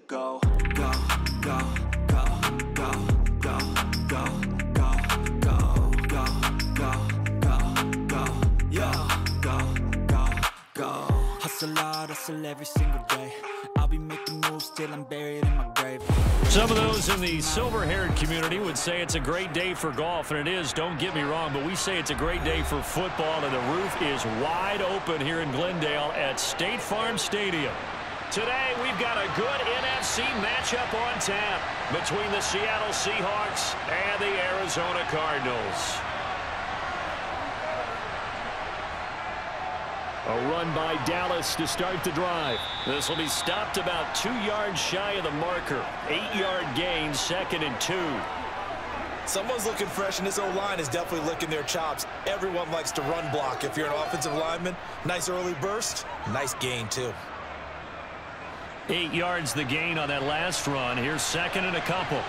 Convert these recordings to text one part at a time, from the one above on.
Go, go, go, go, go, go, go, go, go, go, go, go, go, yo, go, go, go. Hustle hard, hustle every single day. I'll be making moves till I'm buried in my grave. Some of those in the silver-haired community would say it's a great day for golf, and it is, don't get me wrong, but we say it's a great day for football, and the roof is wide open here in Glendale at State Farm Stadium. Today, we've got a good NFC matchup on tap between the Seattle Seahawks and the Arizona Cardinals. A run by Dallas to start the drive. This will be stopped about 2 yards shy of the marker. 8-yard gain, 2nd and 2. Someone's looking fresh, and this O-line is definitely licking their chops. Everyone likes to run block. If you're an offensive lineman, nice early burst, nice gain too. 8 yards the gain on that last run. Here's 2nd and a couple.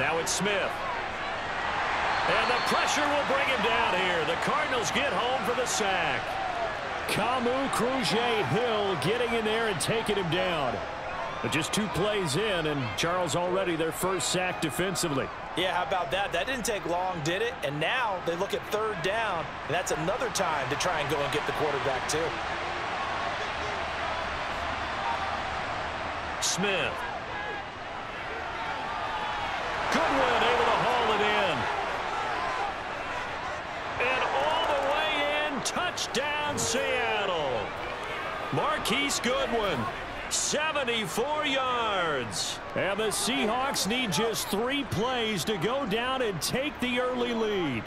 Now it's Smith. And the pressure will bring him down here. The Cardinals get home for the sack. Camus Cruz-Hill getting in there and taking him down. But just 2 plays in, and Charles already their first sack defensively. Yeah, how about that? That didn't take long, did it? And now they look at 3rd down, and that's another time to try and go and get the quarterback too. Smith. Goodwin able to haul it in. And all the way in, touchdown Seattle. Marquise Goodwin, 74 yards. And the Seahawks need just 3 plays to go down and take the early lead.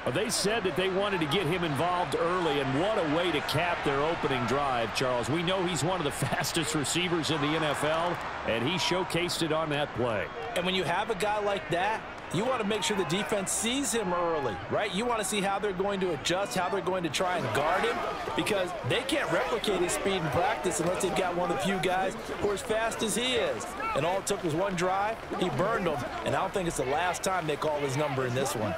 Well, they said that they wanted to get him involved early, and what a way to cap their opening drive, Charles. We know he's one of the fastest receivers in the NFL, and he showcased it on that play. And when you have a guy like that, you want to make sure the defense sees him early, right? You want to see how they're going to adjust, how they're going to try and guard him, because they can't replicate his speed in practice unless they've got one of the few guys who are as fast as he is. And all it took was 1 drive. He burned them, and I don't think it's the last time they call his number in this one.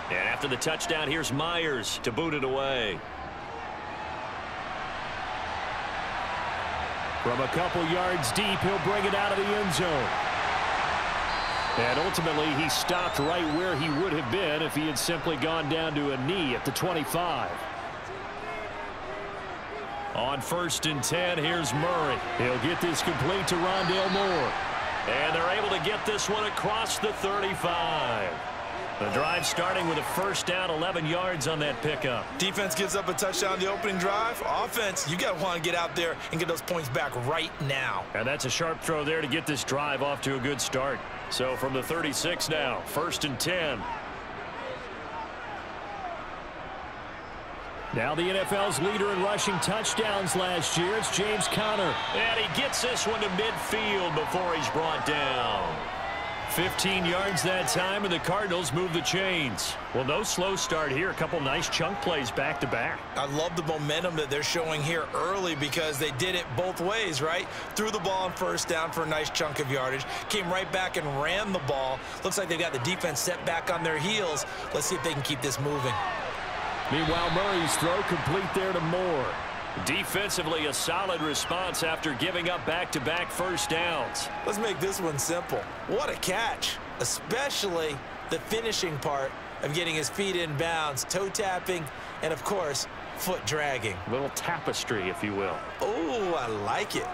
And after the touchdown, here's Myers to boot it away. From a couple yards deep, he'll bring it out of the end zone. And ultimately, he stopped right where he would have been if he had simply gone down to a knee at the 25. On 1st and 10, here's Murray. He'll get this complete to Rondale Moore. And they're able to get this one across the 35. The drive starting with a 1st down, 11 yards on that pickup. Defense gives up a touchdown the opening drive. Offense, you got to want to get out there and get those points back right now. And that's a sharp throw there to get this drive off to a good start. So from the 36 now, 1st and 10. Now the NFL's leader in rushing touchdowns last year, it's James Conner. And he gets this one to midfield before he's brought down. 15 yards that time, and the Cardinals move the chains. Well, no slow start here. A couple nice chunk plays back-to-back. I love the momentum that they're showing here early because they did it both ways, right? Threw the ball on 1st down for a nice chunk of yardage. Came right back and ran the ball. Looks like they got the defense set back on their heels. Let's see if they can keep this moving. Meanwhile, Murray's throw complete there to Moore. Defensively, a solid response after giving up back-to-back 1st downs. Let's make this one simple. What a catch, especially the finishing part of getting his feet in bounds, toe tapping, and of course, foot dragging. A little tapestry, if you will. Oh, I like it.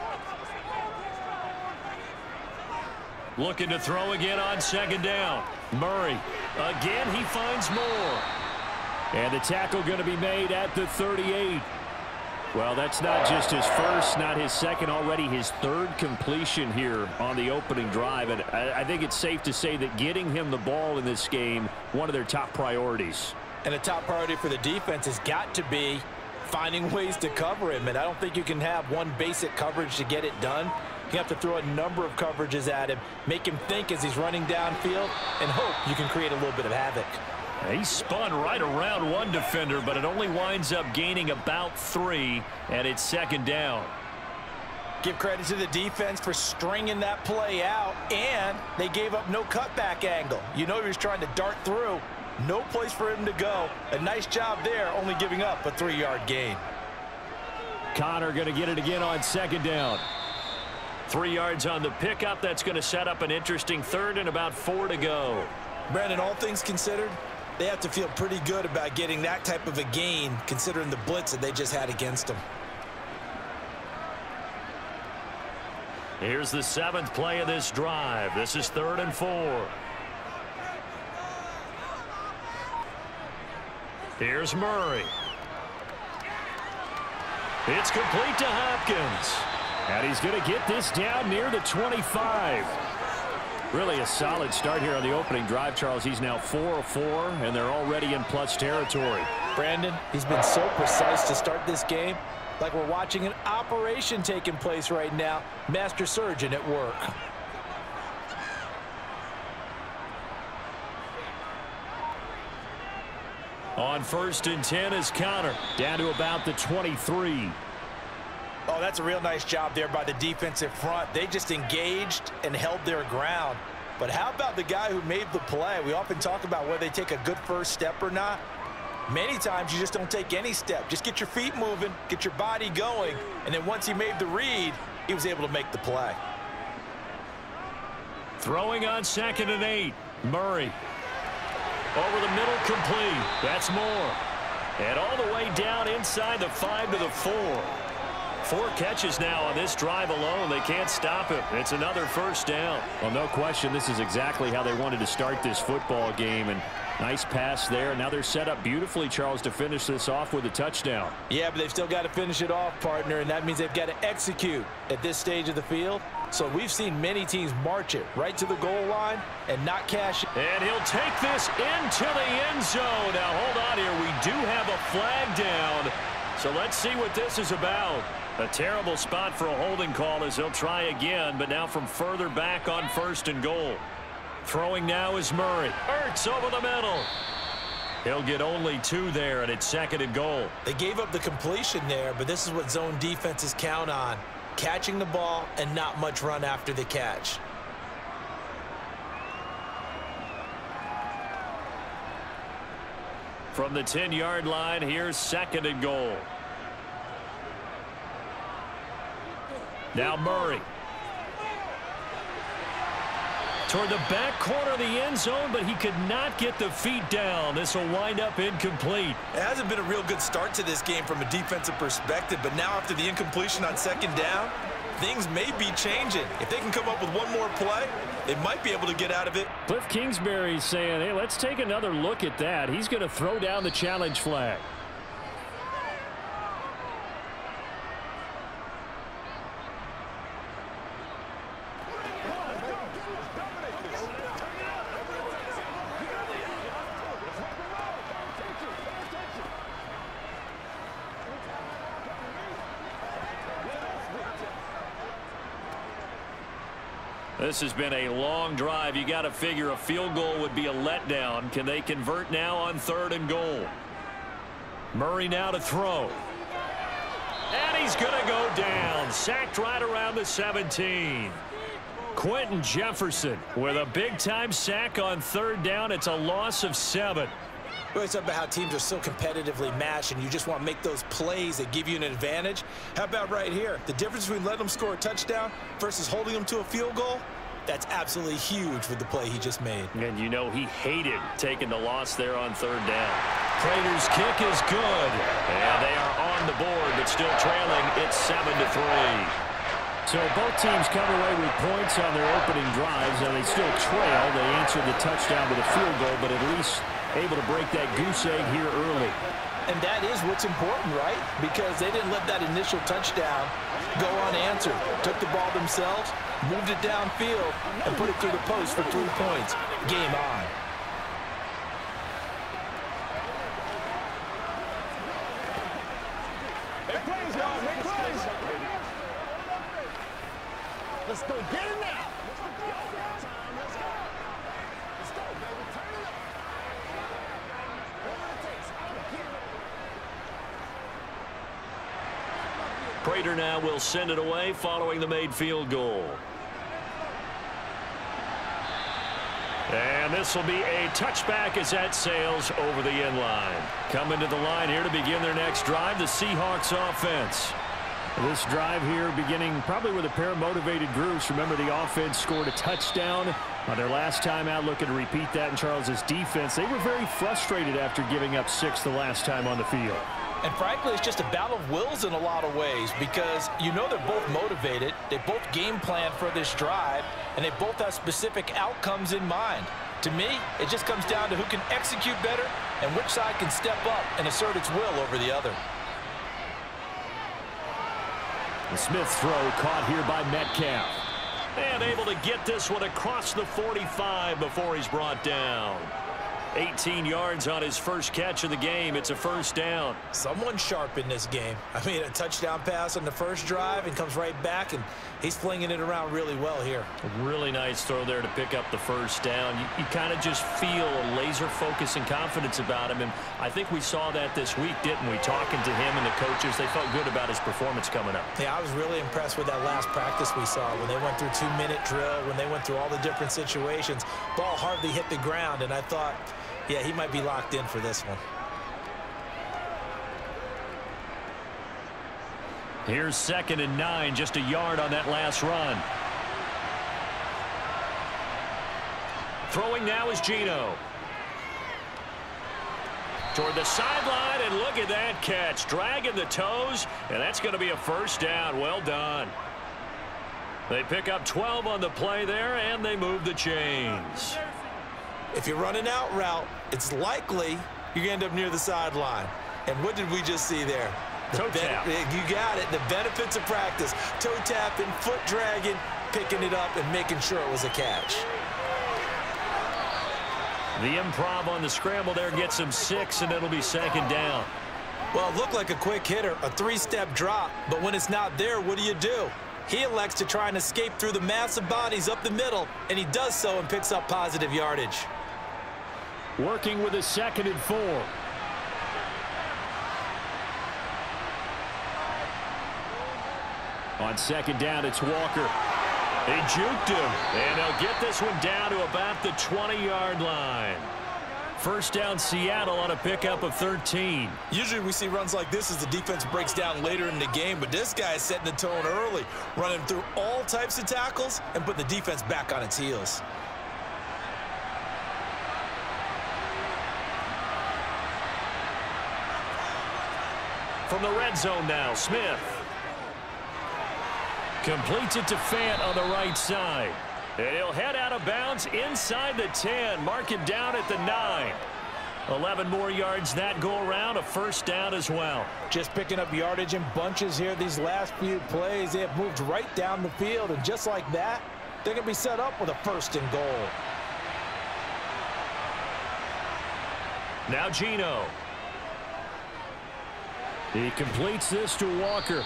Looking to throw again on 2nd down. Murray, again he finds Moore. And the tackle going to be made at the 38. Well, that's not just his first, not his second, already his 3rd completion here on the opening drive. And I think it's safe to say that getting him the ball in this game, one of their top priorities. And a top priority for the defense has got to be finding ways to cover him, and I don't think you can have one basic coverage to get it done. You have to throw a number of coverages at him, make him think as he's running downfield, and hope you can create a little bit of havoc. He spun right around one defender, but it only winds up gaining about 3, and it's second down. Give credit to the defense for stringing that play out, and they gave up no cutback angle. You know he was trying to dart through. No place for him to go. A nice job there, only giving up a 3-yard gain. Connor going to get it again on second down. 3 yards on the pickup. That's going to set up an interesting third and about 4 to go. Brandon, all things considered, they have to feel pretty good about getting that type of a gain, considering the blitz that they just had against them. Here's the 7th play of this drive. This is 3rd and 4. Here's Murray. It's complete to Hopkins. And he's going to get this down near the 25. Really a solid start here on the opening drive, Charles. He's now 4 of 4, and they're already in plus territory. Brandon, he's been so precise to start this game. Like we're watching an operation taking place right now. Master surgeon at work. On 1st and 10 is Connor. Down to about the 23. Oh, that's a real nice job there by the defensive front. They just engaged and held their ground. But how about the guy who made the play? We often talk about whether they take a good first step or not. Many times you just don't take any step. Just get your feet moving, get your body going, and then once he made the read, he was able to make the play. Throwing on 2nd and 8. Murray. Over the middle, complete. That's Moore. And all the way down inside the 5 to the 4. 4 catches now on this drive alone. They can't stop him. It's another first down. Well, no question, this is exactly how they wanted to start this football game. And nice pass there. Now they're set up beautifully, Charles, to finish this off with a touchdown. Yeah, but they've still got to finish it off, partner, and that means they've got to execute at this stage of the field. So we've seen many teams march it right to the goal line and not cash it. And he'll take this into the end zone. Now, hold on here. We do have a flag down. So let's see what this is about. A terrible spot for a holding call as they'll try again, but now from further back on 1st and goal. Throwing now is Murray. Ertz over the middle. He'll get only 2 there, and it's 2nd and goal. They gave up the completion there, but this is what zone defenses count on. Catching the ball and not much run after the catch. From the 10-yard line, here's 2nd and goal. Now Murray. Toward the back corner of the end zone, but he could not get the feet down. This will wind up incomplete. It hasn't been a real good start to this game from a defensive perspective, but now after the incompletion on 2nd down, things may be changing. If they can come up with one more play, they might be able to get out of it. Cliff Kingsbury's saying, hey, let's take another look at that. He's going to throw down the challenge flag. This has been a long drive. You got to figure a field goal would be a letdown. Can they convert now on 3rd and goal? Murray now to throw. And he's going to go down. Sacked right around the 17. Quentin Jefferson with a big-time sack on 3rd down. It's a loss of 7. We always talk about how teams are so competitively matched and you just want to make those plays that give you an advantage. How about right here? The difference between letting them score a touchdown versus holding them to a field goal, that's absolutely huge with the play he just made. And you know he hated taking the loss there on 3rd down. Prater's kick is good. And they are on the board, but still trailing. It's 7-3. So both teams come away with points on their opening drives, and they still trail. They answered the touchdown with a field goal, but at least able to break that goose egg here early. And that is what's important, right? Because they didn't let that initial touchdown go unanswered. Took the ball themselves, moved it downfield, and put it through the post for 3 points. Game on. Let's go get it now. Prater now will send it away following the made field goal. And this will be a touchback as that sails over the end line. Coming to the line here to begin their next drive, the Seahawks offense. This drive here beginning probably with a pair of motivated groups. Remember, the offense scored a touchdown on their last time out. Looking to repeat that in Charles's defense. They were very frustrated after giving up 6 the last time on the field. And frankly, it's just a battle of wills in a lot of ways because you know they're both motivated. They both game plan for this drive, and they both have specific outcomes in mind. To me, it just comes down to who can execute better and which side can step up and assert its will over the other. The Smith throw caught here by Metcalf. And able to get this one across the 45 before he's brought down. 18 yards on his first catch of the game. It's a first down. Someone sharp in this game. I mean, a touchdown pass on the first drive and comes right back, and he's flinging it around really well here. A really nice throw there to pick up the first down. You kind of just feel a laser focus and confidence about him, and I think we saw that this week, didn't we? Talking to him and the coaches, they felt good about his performance coming up. Yeah, I was really impressed with that last practice we saw when they went through 2-minute drill, when they went through all the different situations. Ball hardly hit the ground, and I thought, yeah, he might be locked in for this one. Here's 2nd and 9, just a yard on that last run. Throwing now is Geno. Toward the sideline, and look at that catch. Dragging the toes, and that's going to be a first down. Well done. They pick up 12 on the play there, and they move the chains. If you're running out route, it's likely you're going to end up near the sideline. And what did we just see there? Toe tap. You got it. The benefits of practice. Toe tapping, foot dragging, picking it up, and making sure it was a catch. The improv on the scramble there gets him 6, and it'll be 2nd down. Well, it looked like a quick hitter, a 3-step drop. But when it's not there, what do? He elects to try and escape through the massive bodies up the middle, and he does so and picks up positive yardage. Working with a 2nd and 4. On 2nd down, it's Walker. They juked him, and they'll get this one down to about the 20-yard line. First down, Seattle on a pickup of 13. Usually we see runs like this as the defense breaks down later in the game, but this guy is setting the tone early, running through all types of tackles and putting the defense back on its heels. From the red zone now, Smith. Completes it to Fant on the right side. And he'll head out of bounds inside the 10. Mark him down at the 9. 11 more yards that go around. A first down as well. Just picking up yardage in bunches here these last few plays. They have moved right down the field. And just like that, they're going to be set up with a 1st and goal. Now Geno. He completes this to Walker.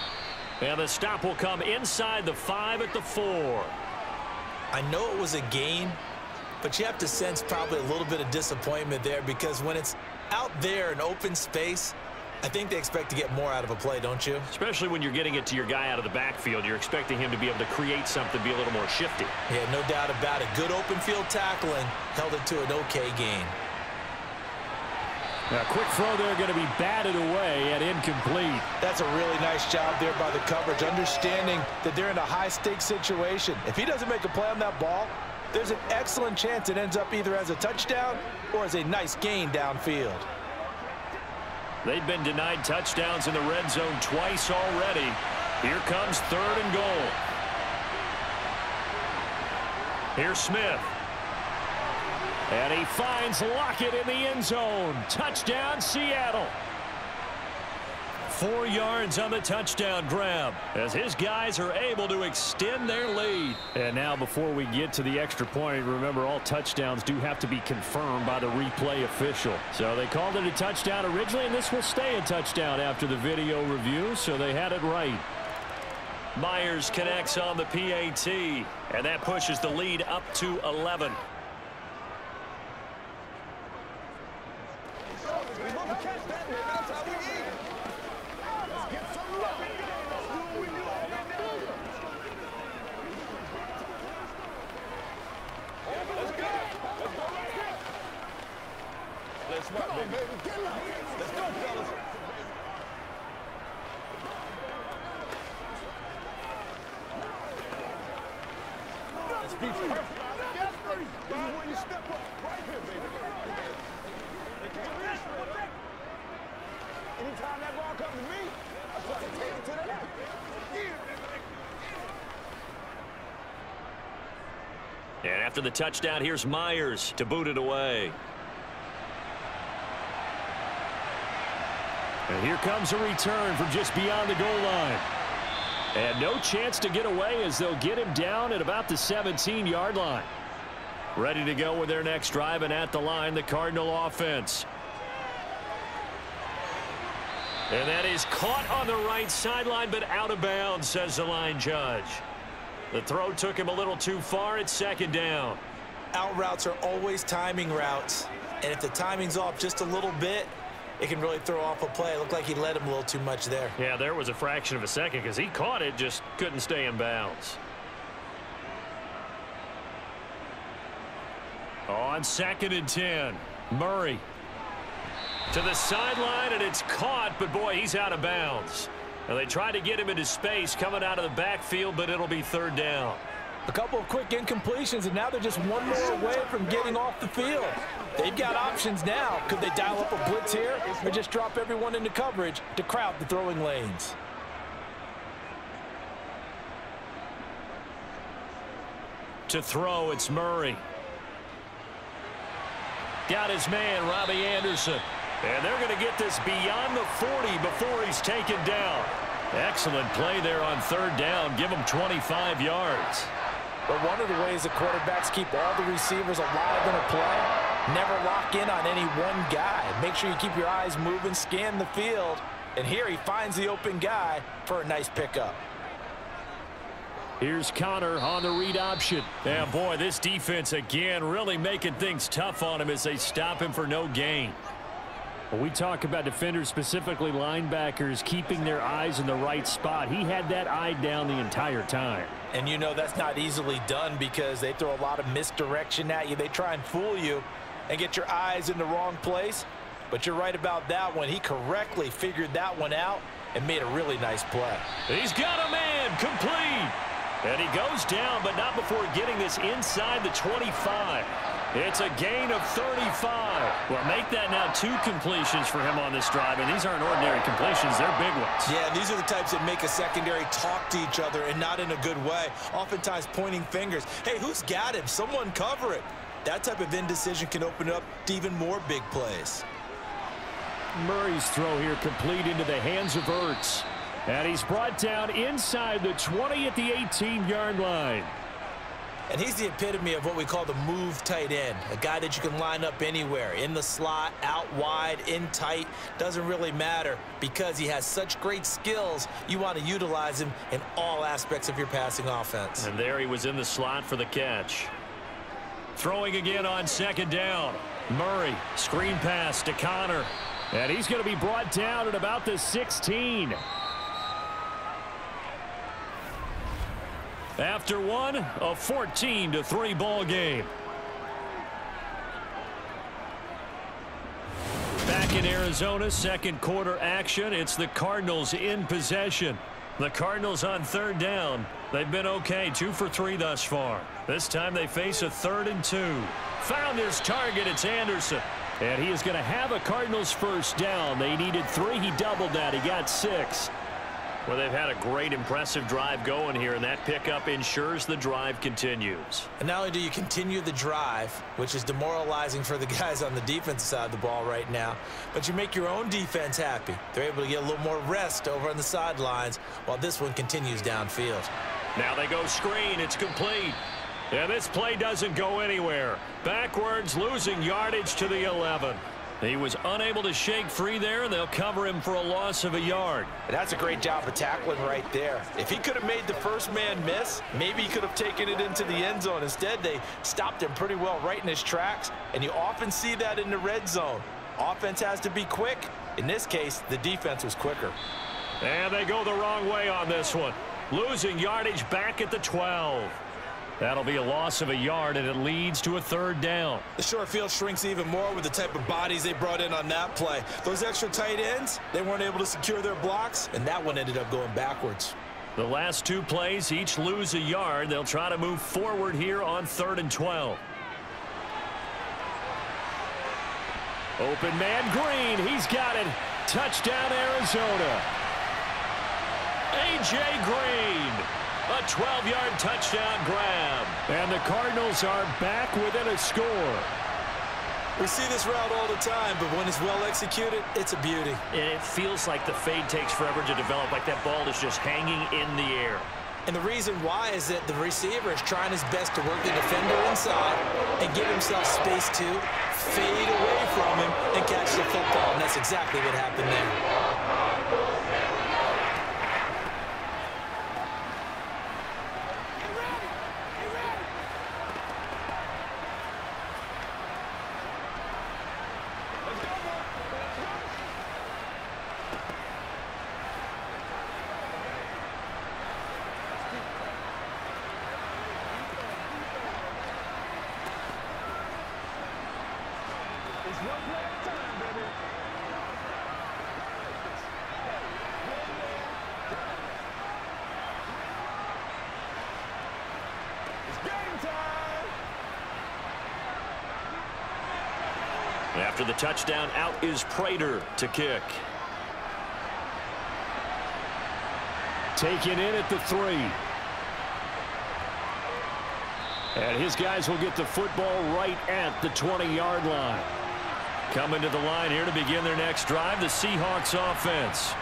And the stop will come inside the 5 at the 4. I know it was a gain, but you have to sense probably a little bit of disappointment there because when it's out there in open space, I think they expect to get more out of a play, don't you? Especially when you're getting it to your guy out of the backfield. You're expecting him to be able to create something, be a little more shifty. Yeah, no doubt about it. Good open field tackling held it to an okay gain. Now, quick throw there going to be batted away and incomplete. That's a really nice job there by the coverage, understanding that they're in a high-stakes situation. If he doesn't make a play on that ball, there's an excellent chance it ends up either as a touchdown or as a nice gain downfield. They've been denied touchdowns in the red zone twice already. Here comes 3rd and goal. Here's Smith. And he finds Lockett in the end zone. Touchdown, Seattle. 4 yards on the touchdown grab as his guys are able to extend their lead. And now before we get to the extra point, remember all touchdowns do have to be confirmed by the replay official. So they called it a touchdown originally, and this will stay a touchdown after the video review, so they had it right. Myers connects on the PAT, and that pushes the lead up to 11. Anytime that ball comes to me, I'm trying to take it to the left. And after the touchdown, here's Myers to boot it away. And here comes a return from just beyond the goal line. And no chance to get away as they'll get him down at about the 17-yard line. Ready to go with their next drive, and at the line, the Cardinal offense. And that is caught on the right sideline, but out of bounds, says the line judge. The throw took him a little too far. It's second down. Out routes are always timing routes. And if the timing's off just a little bit, it can really throw off a play. It looked like he led him a little too much there. Yeah, there was a fraction of a second because he caught it, just couldn't stay in bounds. On 2nd and 10, Murray to the sideline, and it's caught, but boy, he's out of bounds. And they tried to get him into space coming out of the backfield, but it'll be third down. A couple of quick incompletions, and now they're just one more away from getting off the field. They've got options now. Could they dial up a blitz here or just drop everyone into coverage to crowd the throwing lanes? To throw, it's Murray. Got his man, Robbie Anderson. And they're going to get this beyond the 40 before he's taken down. Excellent play there on third down. Give him 25 yards. But one of the ways the quarterbacks keep all the receivers alive in a play, never lock in on any one guy. Make sure you keep your eyes moving, scan the field. And here he finds the open guy for a nice pickup. Here's Connor on the read option. And boy, this defense again really making things tough on him as they stop him for no gain. When we talk about defenders, specifically linebackers, keeping their eyes in the right spot, he had that eye down the entire time. And you know that's not easily done because they throw a lot of misdirection at you. They try and fool you and get your eyes in the wrong place. But you're right about that one. He correctly figured that one out and made a really nice play. He's got a man, complete. And he goes down, but not before getting this inside the 25. It's a gain of 35. Well, make that now 2 completions for him on this drive, and these aren't ordinary completions. They're big ones. Yeah, these are the types that make a secondary talk to each other and not in a good way, oftentimes pointing fingers. Hey, who's got him? Someone cover it. That type of indecision can open up to even more big plays. Murray's throw here complete into the hands of Ertz. And he's brought down inside the 20 at the 18-yard line. And he's the epitome of what we call the move tight end, a guy that you can line up anywhere, in the slot, out wide, in tight, doesn't really matter because he has such great skills. You want to utilize him in all aspects of your passing offense. And there he was in the slot for the catch. Throwing again on 2nd down. Murray, screen pass to Connor. And he's going to be brought down at about the 16. After one, a 14-3 ball game. Back in Arizona, second quarter action. It's the Cardinals in possession. The Cardinals on third down. They've been okay, 2 for 3 thus far. This time they face a 3rd and 2. Found his target, it's Anderson. And he is going to have a Cardinals first down. They needed 3, he doubled that, he got 6. Well, they've had a great, impressive drive going here, and that pickup ensures the drive continues. And not only do you continue the drive, which is demoralizing for the guys on the defensive side of the ball right now, but you make your own defense happy. They're able to get a little more rest over on the sidelines while this one continues downfield. Now they go screen. It's complete. And this play doesn't go anywhere. Backwards, losing yardage to the 11. He was unable to shake free there, and they'll cover him for a loss of a yard. And that's a great job of tackling right there. If he could have made the first man miss, maybe he could have taken it into the end zone. Instead, they stopped him pretty well right in his tracks, and you often see that in the red zone. Offense has to be quick. In this case, the defense was quicker. And they go the wrong way on this one. Losing yardage back at the 12. That'll be a loss of a yard, and it leads to a third down. The short field shrinks even more with the type of bodies they brought in on that play. Those extra tight ends, they weren't able to secure their blocks, And that one ended up going backwards. The last two plays each lose a yard. They'll try to move forward here on 3rd and 12. Open man Green. He's got it. Touchdown, Arizona. A.J. Green. A 12-yard touchdown grab. And the Cardinals are back within a score. we see this route all the time, but when it's well executed, it's a beauty. And it feels like the fade takes forever to develop, like that ball is just hanging in the air. And the reason why is that the receiver is trying his best to work the defender inside and give himself space to fade away from him and catch the football. And that's exactly what happened there. After the touchdown, out is Prater to kick. Taken in at the 3. And his guys will get the football right at the 20-yard line. Coming to the line here to begin their next drive, the Seahawks offense.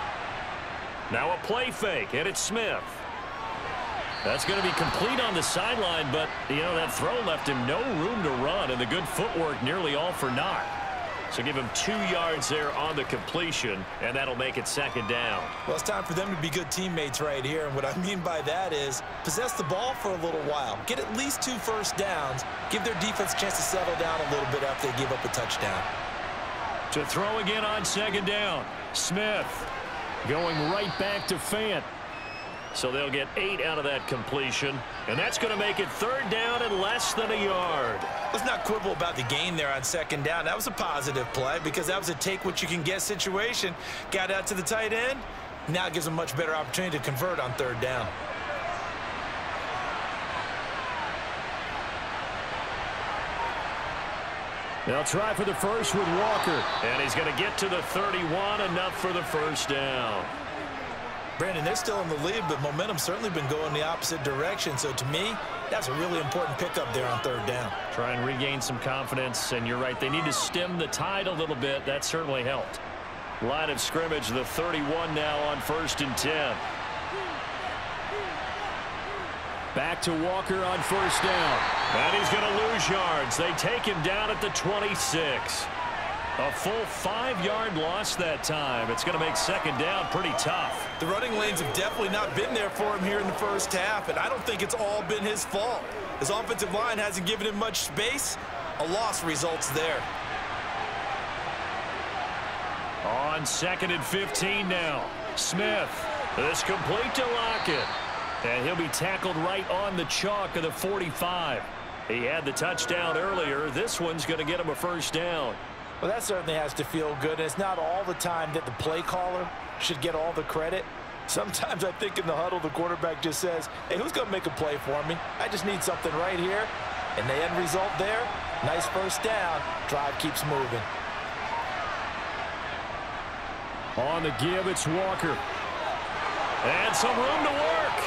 Now a play fake, and it's Smith. That's going to be complete on the sideline, but, you know, that throw left him no room to run, and the good footwork nearly all for naught. So give him 2 yards there on the completion, and that'll make it second down. Well, it's time for them to be good teammates right here, and what I mean by that is possess the ball for a little while, get at least 2 first downs, give their defense a chance to settle down a little bit after they give up a touchdown. To throw again on second down, Smith going right back to Fant. So they'll get 8 out of that completion, and that's going to make it 3rd down and less than a yard. Let's not quibble about the gain there on second down. That was a positive play because that was a take-what-you-can-get situation. Got out to the tight end. Now it gives them a much better opportunity to convert on 3rd down. They'll try for the first with Walker, and he's going to get to the 31, enough for the first down. Brandon, they're still in the lead, but momentum's certainly been going the opposite direction. So to me, that's a really important pickup there on 3rd down. Try and regain some confidence, and you're right. They need to stem the tide a little bit. That certainly helped. Line of scrimmage, the 31 now on 1st and 10. Back to Walker on 1st down. And he's going to lose yards. They take him down at the 26. A full 5-yard loss that time. It's going to make second down pretty tough. The running lanes have definitely not been there for him here in the first half, and I don't think it's all been his fault. His offensive line hasn't given him much space. A loss results there. On 2nd and 15 now. Smith. This complete to Lockett. And he'll be tackled right on the chalk of the 45. He had the touchdown earlier. This one's going to get him a first down. Well, that certainly has to feel good. And it's not all the time that the play caller should get all the credit. Sometimes I think in the huddle, the quarterback just says, hey, who's going to make a play for me? I just need something right here. And the end result there, nice first down. Drive keeps moving. On the give, it's Walker. And some room to work.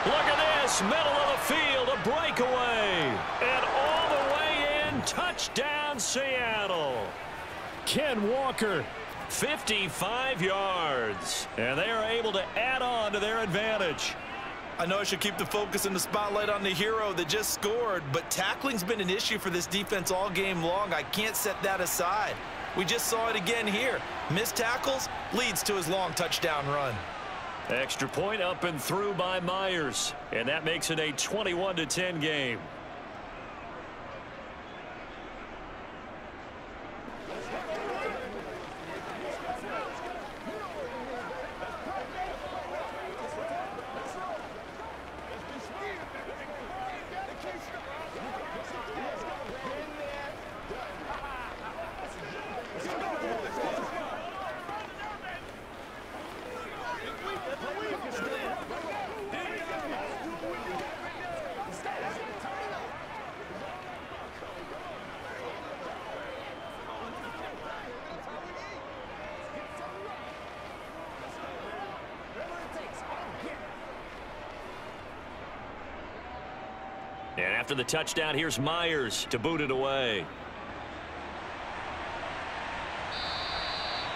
Look at this, middle of the field, a breakaway. And all the way in, touchdown Seattle. Ken Walker, 55 yards. And they are able to add on to their advantage. I know I should keep the focus and the spotlight on the hero that just scored, but tackling's been an issue for this defense all game long. I can't set that aside. We just saw it again here. Missed tackles leads to his long touchdown run. Extra point up and through by Myers. And that makes it a 21-10 game. And after the touchdown, here's Myers to boot it away.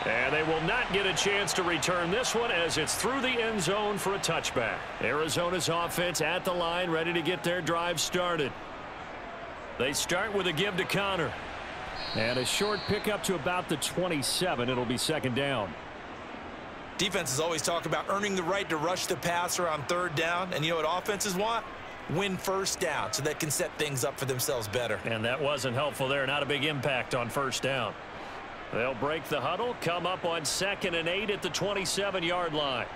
And they will not get a chance to return this one as it's through the end zone for a touchback. Arizona's offense at the line, ready to get their drive started. They start with a give to Connor. And a short pickup to about the 27. It'll be second down. Defenses always talk about earning the right to rush the passer on third down. And you know what offenses want? Win first down so they can set things up for themselves better. And that wasn't helpful there. Not a big impact on first down. They'll break the huddle, come up on 2nd and 8 at the 27-yard line.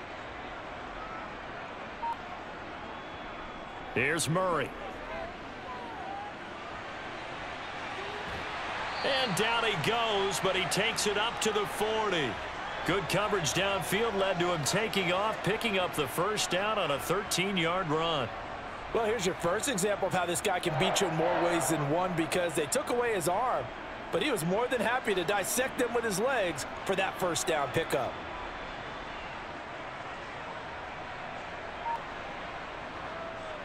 Here's Murray. And down he goes, but he takes it up to the 40. Good coverage downfield led to him taking off, picking up the first down on a 13-yard run. Well, here's your first example of how this guy can beat you in more ways than one, because they took away his arm, but he was more than happy to dissect them with his legs for that first down pickup.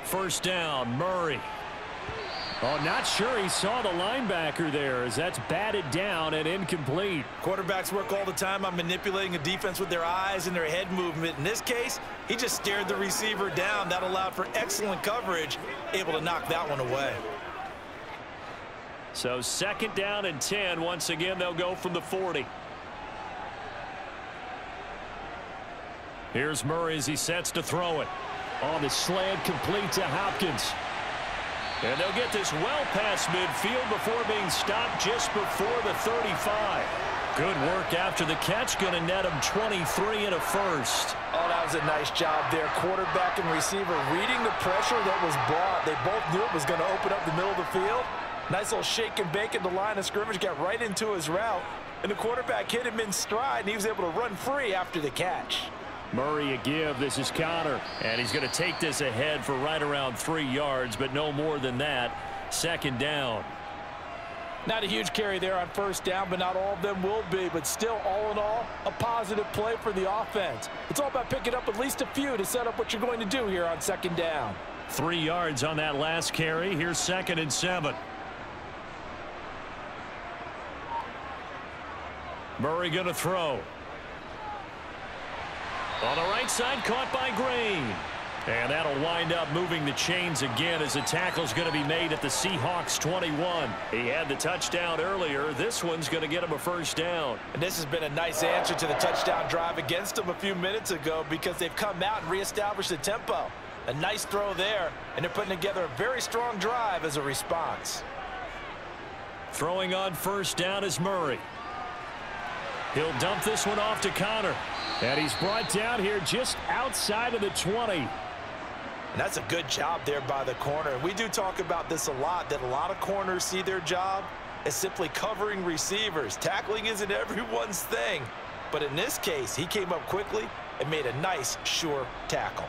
First down, Murray. Oh, not sure he saw the linebacker there as that's batted down and incomplete. Quarterbacks work all the time on manipulating a defense with their eyes and their head movement. In this case, he just stared the receiver down. That allowed for excellent coverage, able to knock that one away. So 2nd down and 10. Once again, they'll go from the 40. Here's Murray as he sets to throw it. On the slant, complete to Hopkins. And they'll get this well past midfield before being stopped just before the 35. Good work after the catch. Going to net him 23 and a first. Oh, that was a nice job there. Quarterback and receiver reading the pressure that was brought. They both knew it was going to open up the middle of the field. Nice little shake and bake at the line of scrimmage. Got right into his route. And the quarterback hit him in stride, and he was able to run free after the catch. Murray a give. This is Connor. And he's going to take this ahead for right around 3 yards, but no more than that. 2nd down. Not a huge carry there on first down, but not all of them will be. But still, all in all, a positive play for the offense. It's all about picking up at least a few to set up what you're going to do here on 2nd down. 3 yards on that last carry. Here's 2nd and 7. Murray going to throw. On the right side, caught by Green. And that'll wind up moving the chains again as the tackle's going to be made at the Seahawks 21. He had the touchdown earlier. This one's going to get him a first down. And this has been a nice answer to the touchdown drive against them a few minutes ago, because they've come out and reestablished the tempo. A nice throw there, and they're putting together a very strong drive as a response. Throwing on first down is Murray. He'll dump this one off to Connor. And he's brought down here just outside of the 20. And that's a good job there by the corner. We do talk about this a lot, that a lot of corners see their job as simply covering receivers. Tackling isn't everyone's thing. But in this case, he came up quickly and made a nice, sure tackle.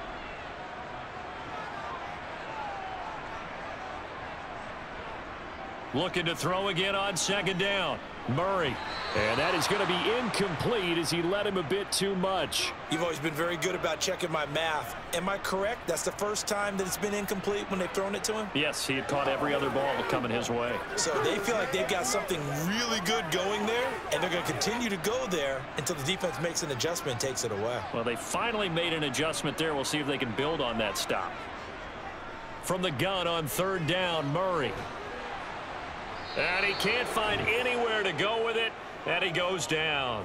Looking to throw again on 2nd down. Murray. And that is going to be incomplete as he led him a bit too much. You've always been very good about checking my math. Am I correct? That's the first time that it's been incomplete when they've thrown it to him? Yes, he had caught every other ball coming his way. So they feel like they've got something really good going there, and they're going to continue to go there until the defense makes an adjustment and takes it away. Well, they finally made an adjustment there. We'll see if they can build on that stop. From the gun on 3rd down, Murray. And he can't find anywhere to go with it. And he goes down.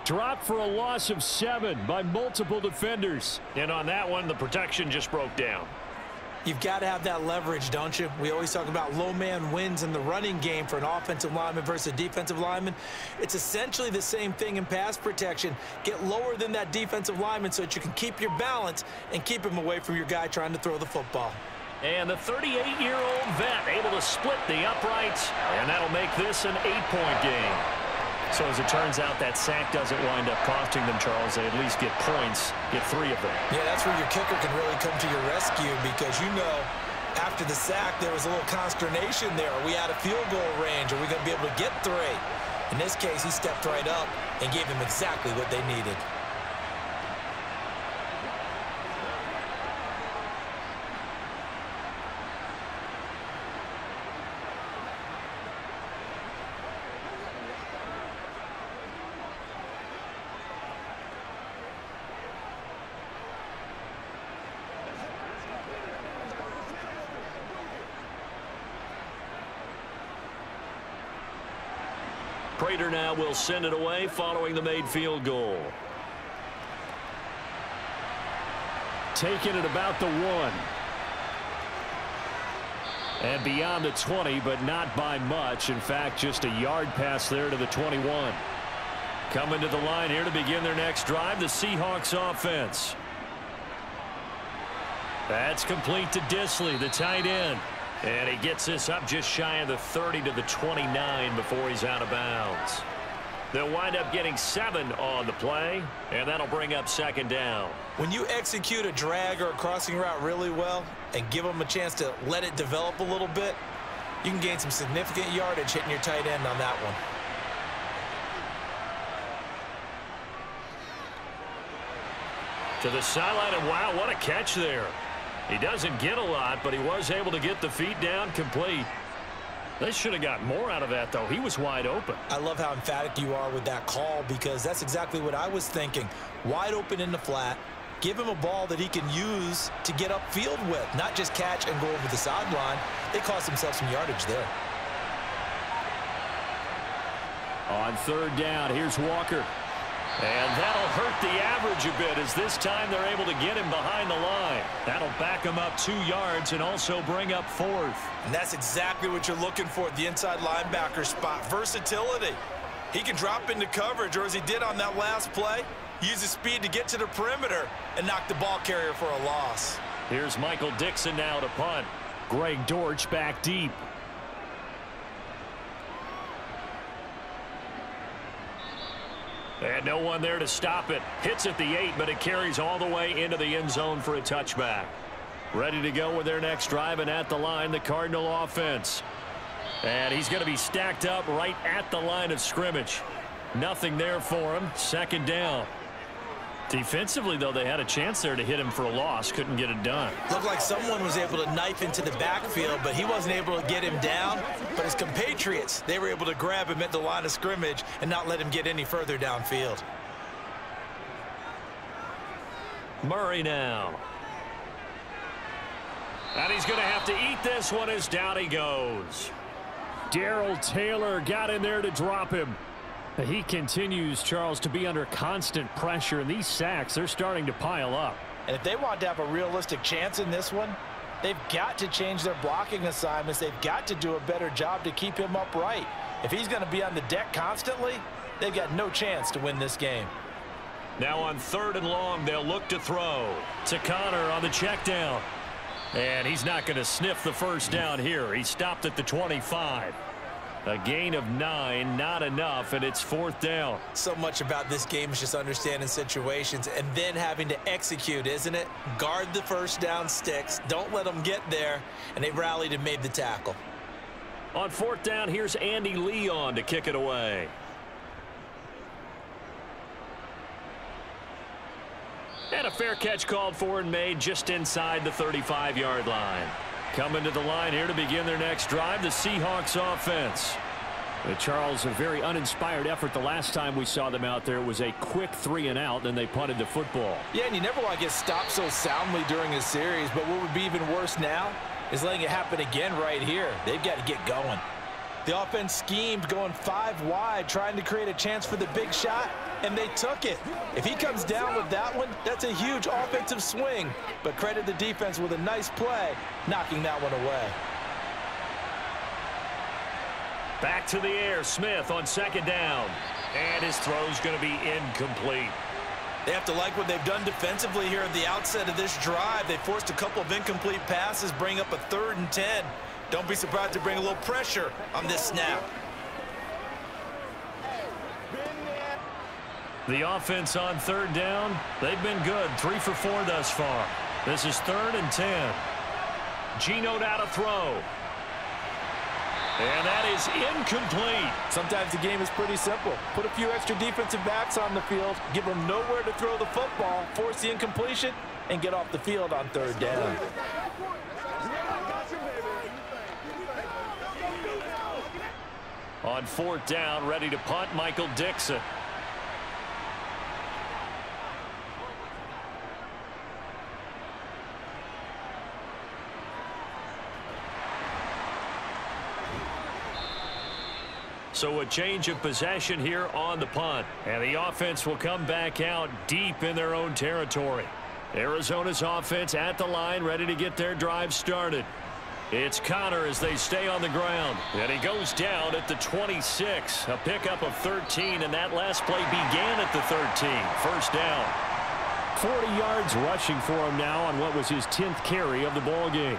Dropped for a loss of 7 by multiple defenders. And on that one, the protection just broke down. You've got to have that leverage, don't you? We always talk about low man wins in the running game for an offensive lineman versus a defensive lineman. It's essentially the same thing in pass protection. Get lower than that defensive lineman so that you can keep your balance and keep him away from your guy trying to throw the football. And the 38-year-old vet able to split the uprights, and that'll make this an 8-point game. So as it turns out, that sack doesn't wind up costing them, Charles. They at least get points, get 3 of them. Yeah, that's where your kicker can really come to your rescue because, you know, after the sack, there was a little consternation there. Are we out of field goal range? Are we going to be able to get 3? In this case, he stepped right up and gave them exactly what they needed. Prater now will send it away following the made field goal. Taking it about the 1. And beyond the 20, but not by much. In fact, just a yard pass there to the 21. Coming to the line here to begin their next drive, the Seahawks offense. That's complete to Disley, the tight end. And he gets this up just shy of the 30 to the 29 before he's out of bounds. They'll wind up getting 7 on the play, and that'll bring up 2nd down. When you execute a drag or a crossing route really well and give them a chance to let it develop a little bit, you can gain some significant yardage hitting your tight end on that one. To the sideline, and wow, what a catch there. He doesn't get a lot, but he was able to get the feet down complete. They should have got more out of that, though. He was wide open. I love how emphatic you are with that call because that's exactly what I was thinking. Wide open in the flat. Give him a ball that he can use to get upfield with, not just catch and go over the sideline. They cost themselves some yardage there. On 3rd down, here's Walker. And that'll hurt the average a bit as this time they're able to get him behind the line. That'll back him up 2 yards and also bring up 4th. And that's exactly what you're looking for at the inside linebacker spot. Versatility. He can drop into coverage, or as he did on that last play, use his speed to get to the perimeter and knock the ball carrier for a loss. Here's Michael Dixon now to punt. Greg Dortch back deep. And no one there to stop it. Hits at the 8, but it carries all the way into the end zone for a touchback. Ready to go with their next drive, and at the line, the Cardinal offense. And he's going to be stacked up right at the line of scrimmage. Nothing there for him. 2nd down. Defensively, though, they had a chance there to hit him for a loss. Couldn't get it done. Looked like someone was able to knife into the backfield, but he wasn't able to get him down. But his compatriots, they were able to grab him at the line of scrimmage and not let him get any further downfield. Murray now. And he's going to have to eat this one as down he goes. Darrell Taylor got in there to drop him. He continues, Charles, to be under constant pressure, and these sacks, they're starting to pile up. And if they want to have a realistic chance in this one, they've got to change their blocking assignments. They've got to do a better job to keep him upright. If he's going to be on the deck constantly, they've got no chance to win this game. Now on 3rd and long, they'll look to throw. To Connor on the check down. And he's not going to sniff the 1st down here. He stopped at the 25. A gain of 9, not enough, and it's 4th down. So much about this game is just understanding situations and then having to execute, isn't it? Guard the 1st down sticks. Don't let them get there, and they rallied and made the tackle. On 4th down, here's Andy Leon to kick it away. And a fair catch called for and made just inside the 35-yard line. Coming to the line here to begin their next drive, the Seahawks offense. Charles, a very uninspired effort the last time we saw them out there. It was a quick 3 and out, then they punted the football. Yeah, and you never want to get stopped so soundly during a series, but what would be even worse now is letting it happen again right here. They've got to get going. The offense schemed going 5 wide, trying to create a chance for the big shot, and they took it. If he comes down with that one, that's a huge offensive swing. But credit the defense with a nice play, knocking that one away. Back to the air, Smith on 2nd down. And his throw's going to be incomplete. They have to like what they've done defensively here at the outset of this drive. They forced a couple of incomplete passes, bring up a 3rd and 10. Don't be surprised to bring a little pressure on this snap. The offense on 3rd down, they've been good. 3 for 4 thus far. This is 3rd and 10. Geno now to throw. And that is incomplete. Sometimes the game is pretty simple. Put a few extra defensive backs on the field, give them nowhere to throw the football, force the incompletion, and get off the field on 3rd down. On 4th down, ready to punt, Michael Dixon. So a change of possession here on the punt. And the offense will come back out deep in their own territory. Arizona's offense at the line, ready to get their drive started. It's Connor as they stay on the ground. And he goes down at the 26. A pickup of 13, and that last play began at the 13. 1st down. 40 yards rushing for him now on what was his 10th carry of the ball game.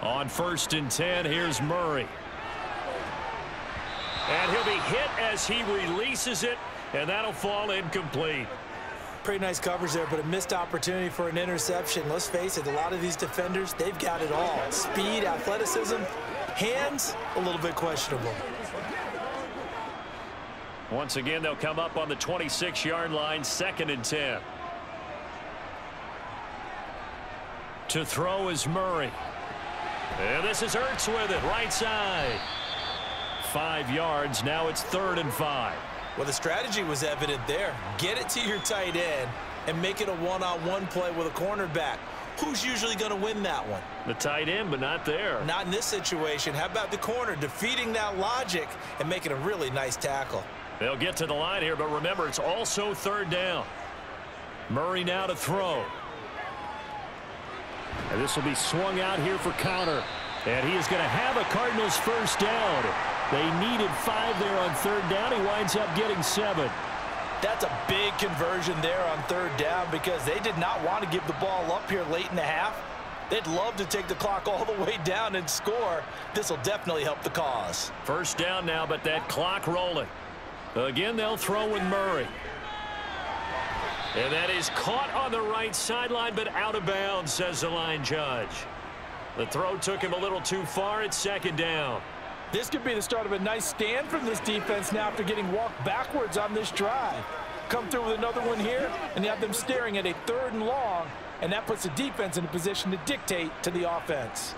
On 1st and 10, here's Murray. And he'll be hit as he releases it, and that'll fall incomplete. Pretty nice coverage there, but a missed opportunity for an interception. Let's face it, a lot of these defenders, they've got it all. Speed, athleticism, hands, a little bit questionable. Once again, they'll come up on the 26-yard line, 2nd and 10. To throw is Murray. And this is Ertz with it, right side. 5 yards, now it's 3rd and 5. Well, the strategy was evident there. Get it to your tight end and make it a one-on-one play with a cornerback. Who's usually going to win that one? The tight end, but not there. Not in this situation. How about the corner defeating that logic and making a really nice tackle? They'll get to the line here, but remember, it's also 3rd down. Murray now to throw. And this will be swung out here for Connor. And he is going to have a Cardinals 1st down. They needed 5 there on 3rd down. He winds up getting 7. That's a big conversion there on 3rd down because they did not want to give the ball up here late in the half. They'd love to take the clock all the way down and score. This will definitely help the cause. 1st down now, but that clock rolling. Again, they'll throw with Murray. And that is caught on the right sideline, but out of bounds, says the line judge. The throw took him a little too far. It's 2nd down. This could be the start of a nice stand from this defense now after getting walked backwards on this drive. Come through with another one here, and you have them staring at a 3rd and long, and that puts the defense in a position to dictate to the offense.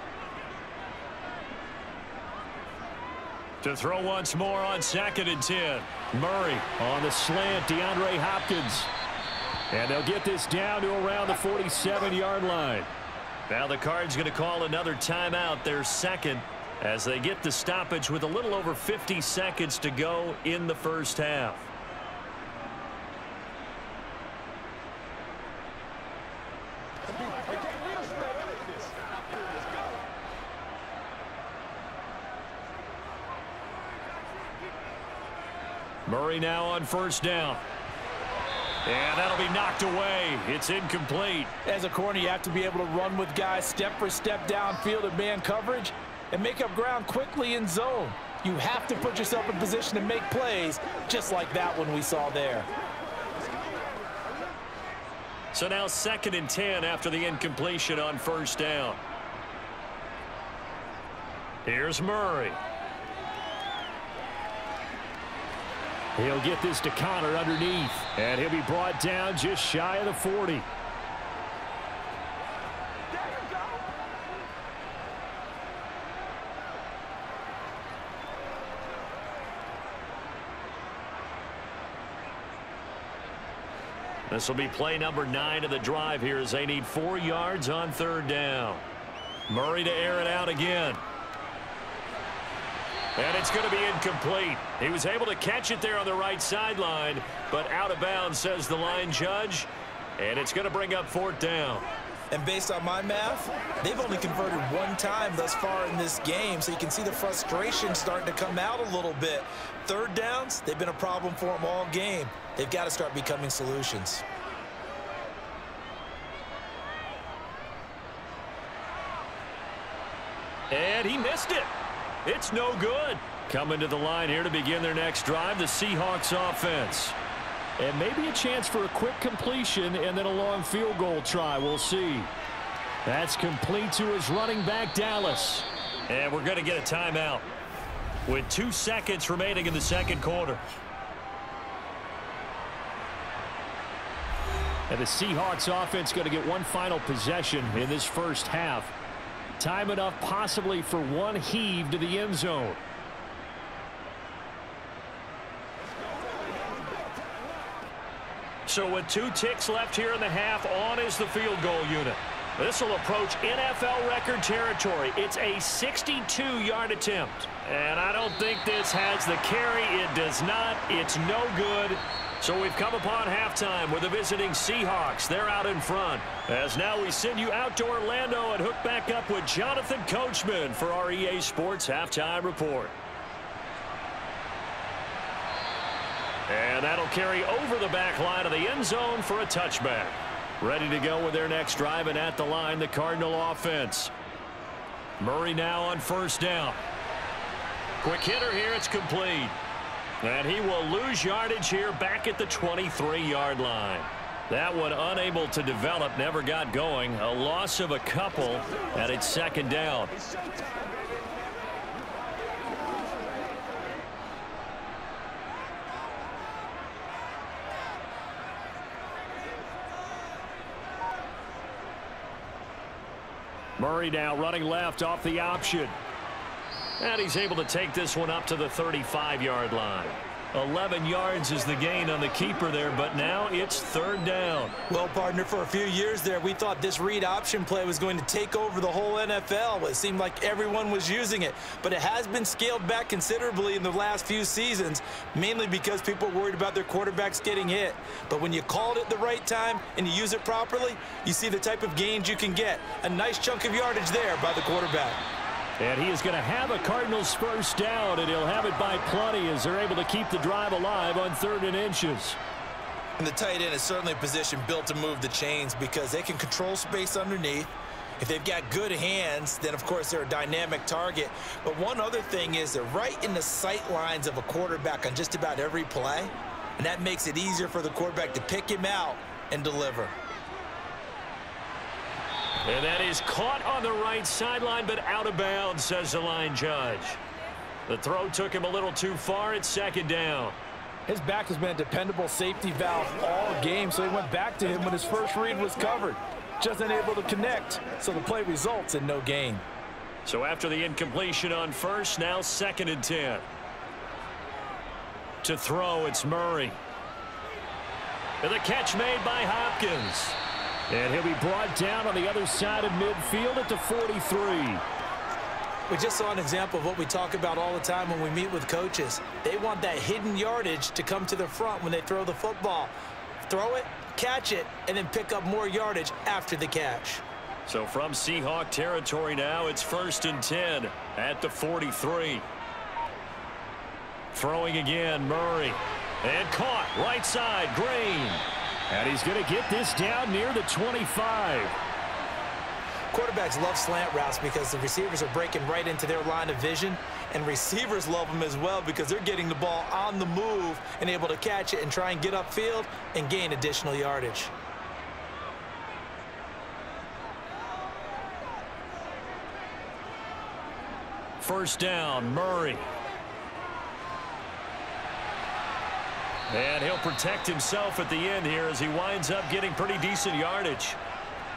To throw once more on 2nd and 10. Murray on the slant, DeAndre Hopkins. And they'll get this down to around the 47-yard line. Now the Cards going to call another timeout, their 2nd, as they get the stoppage with a little over 50 seconds to go in the 1st half. Murray now on 1st down. And that'll be knocked away. It's incomplete. As a corner, you have to be able to run with guys step for step downfield in man coverage and make up ground quickly in zone. You have to put yourself in position to make plays just like that one we saw there. So now 2nd and 10 after the incompletion on 1st down. Here's Murray. He'll get this to Connor underneath. And he'll be brought down just shy of the 40. This will be play number 9 of the drive here as they need 4 yards on 3rd down. Murray to air it out again. And it's going to be incomplete. He was able to catch it there on the right sideline, but out of bounds, says the line judge. And it's going to bring up 4th down. And based on my math, they've only converted 1 time thus far in this game, so you can see the frustration starting to come out a little bit. 3rd downs, they've been a problem for them all game. They've got to start becoming solutions. And he missed it. It's no good. Coming to the line here to begin their next drive, the Seahawks offense. And maybe a chance for a quick completion and then a long field goal try. We'll see. That's complete to his running back, Dallas. And we're going to get a timeout with 2 seconds remaining in the 2nd quarter. And the Seahawks offense going to get 1 final possession in this first half. Time enough possibly for 1 heave to the end zone. So with 2 ticks left here in the half, on is the field goal unit. This will approach NFL record territory. It's a 62-yard attempt. And I don't think this has the carry. It does not. It's no good. So we've come upon halftime with the visiting Seahawks. They're out in front. As now we send you out to Orlando and hook back up with Jonathan Coachman for our EA Sports Halftime Report. And that'll carry over the back line of the end zone for a touchback. Ready to go with their next drive, and at the line, the Cardinal offense. Murray now on 1st down. Quick hitter here, it's complete. And he will lose yardage here back at the 23-yard line. That one unable to develop, never got going. A loss of a couple, and it's 2nd down. Murray now running left off the option. And he's able to take this one up to the 35-yard line. 11 yards is the gain on the keeper there, but now it's 3rd down. Well, partner, for a few years there, we thought this read option play was going to take over the whole NFL. It seemed like everyone was using it, but it has been scaled back considerably in the last few seasons, mainly because people are worried about their quarterbacks getting hit. But when you call it at the right time and you use it properly, you see the type of gains you can get. A nice chunk of yardage there by the quarterback. And he is going to have a Cardinals 1st down, and he'll have it by plenty as they're able to keep the drive alive on 3rd and inches. And the tight end is certainly a position built to move the chains because they can control space underneath. If they've got good hands, then, of course, they're a dynamic target. But one other thing is they're right in the sight lines of a quarterback on just about every play, and that makes it easier for the quarterback to pick him out and deliver. And that is caught on the right sideline, but out of bounds, says the line judge. The throw took him a little too far. It's 2nd down. His back has been a dependable safety valve all game, so he went back to him when his first read was covered. Just unable to connect, so the play results in no gain. So after the incompletion on 1st, now 2nd and 10. To throw, it's Murray. And the catch made by Hopkins. And he'll be brought down on the other side of midfield at the 43. We just saw an example of what we talk about all the time when we meet with coaches. They want that hidden yardage to come to the front when they throw the football. Throw it, catch it, and then pick up more yardage after the catch. So from Seahawk territory now, it's 1st and 10 at the 43. Throwing again, Murray. And caught, right side, Green. And he's going to get this down near the 25. Quarterbacks love slant routes because the receivers are breaking right into their line of vision, and receivers love them as well because they're getting the ball on the move and able to catch it and try and get upfield and gain additional yardage. First down, Murray. And he'll protect himself at the end here as he winds up getting pretty decent yardage.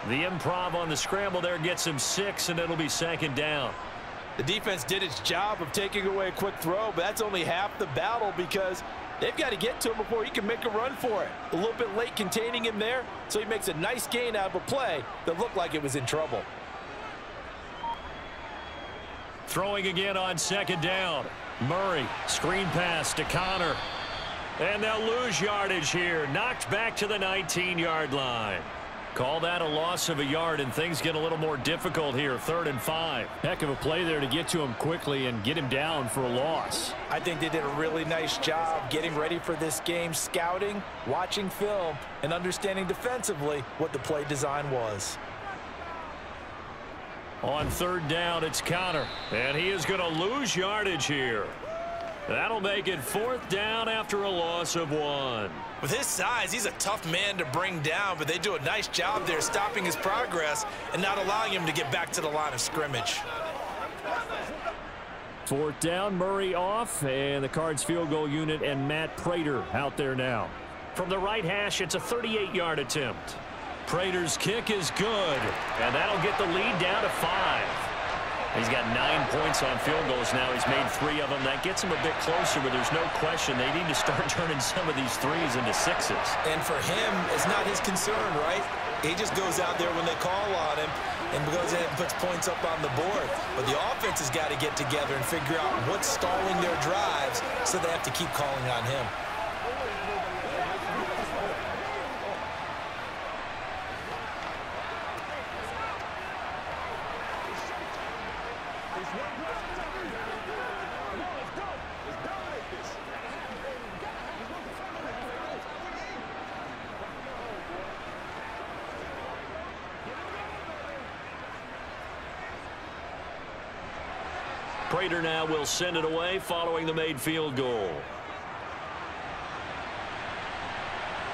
The improv on the scramble there gets him 6, and it'll be 2nd down. The defense did its job of taking away a quick throw, but that's only half the battle because They've got to get to him before he can make a run for it. A little bit late containing him there, so he makes a nice gain out of a play that looked like it was in trouble. Throwing again on second down. Murray, screen pass to Connor. And they'll lose yardage here. Knocked back to the 19-yard line. Call that a loss of a yard, and things get a little more difficult here. 3rd and 5. Heck of a play there to get to him quickly and get him down for a loss. I think they did a really nice job getting ready for this game, scouting, watching film, and understanding defensively what the play design was. On 3rd down, it's Connor, and he is going to lose yardage here. That'll make it 4th down after a loss of 1. With his size, he's a tough man to bring down, but they do a nice job there stopping his progress and not allowing him to get back to the line of scrimmage. 4th down, Murray off, and the Cards field goal unit and Matt Prater out there now. From the right hash, it's a 38-yard attempt. Prater's kick is good, and that'll get the lead down to 5. He's got 9 points on field goals now. He's made 3 of them. That gets him a bit closer, but there's no question they need to start turning some of these 3s into 6s. And for him, it's not his concern, right? He just goes out there when they call on him and goes ahead and puts points up on the board. But the offense has got to get together and figure out what's stalling their drives, so they have to keep calling on him. Prater now will send it away following the made field goal.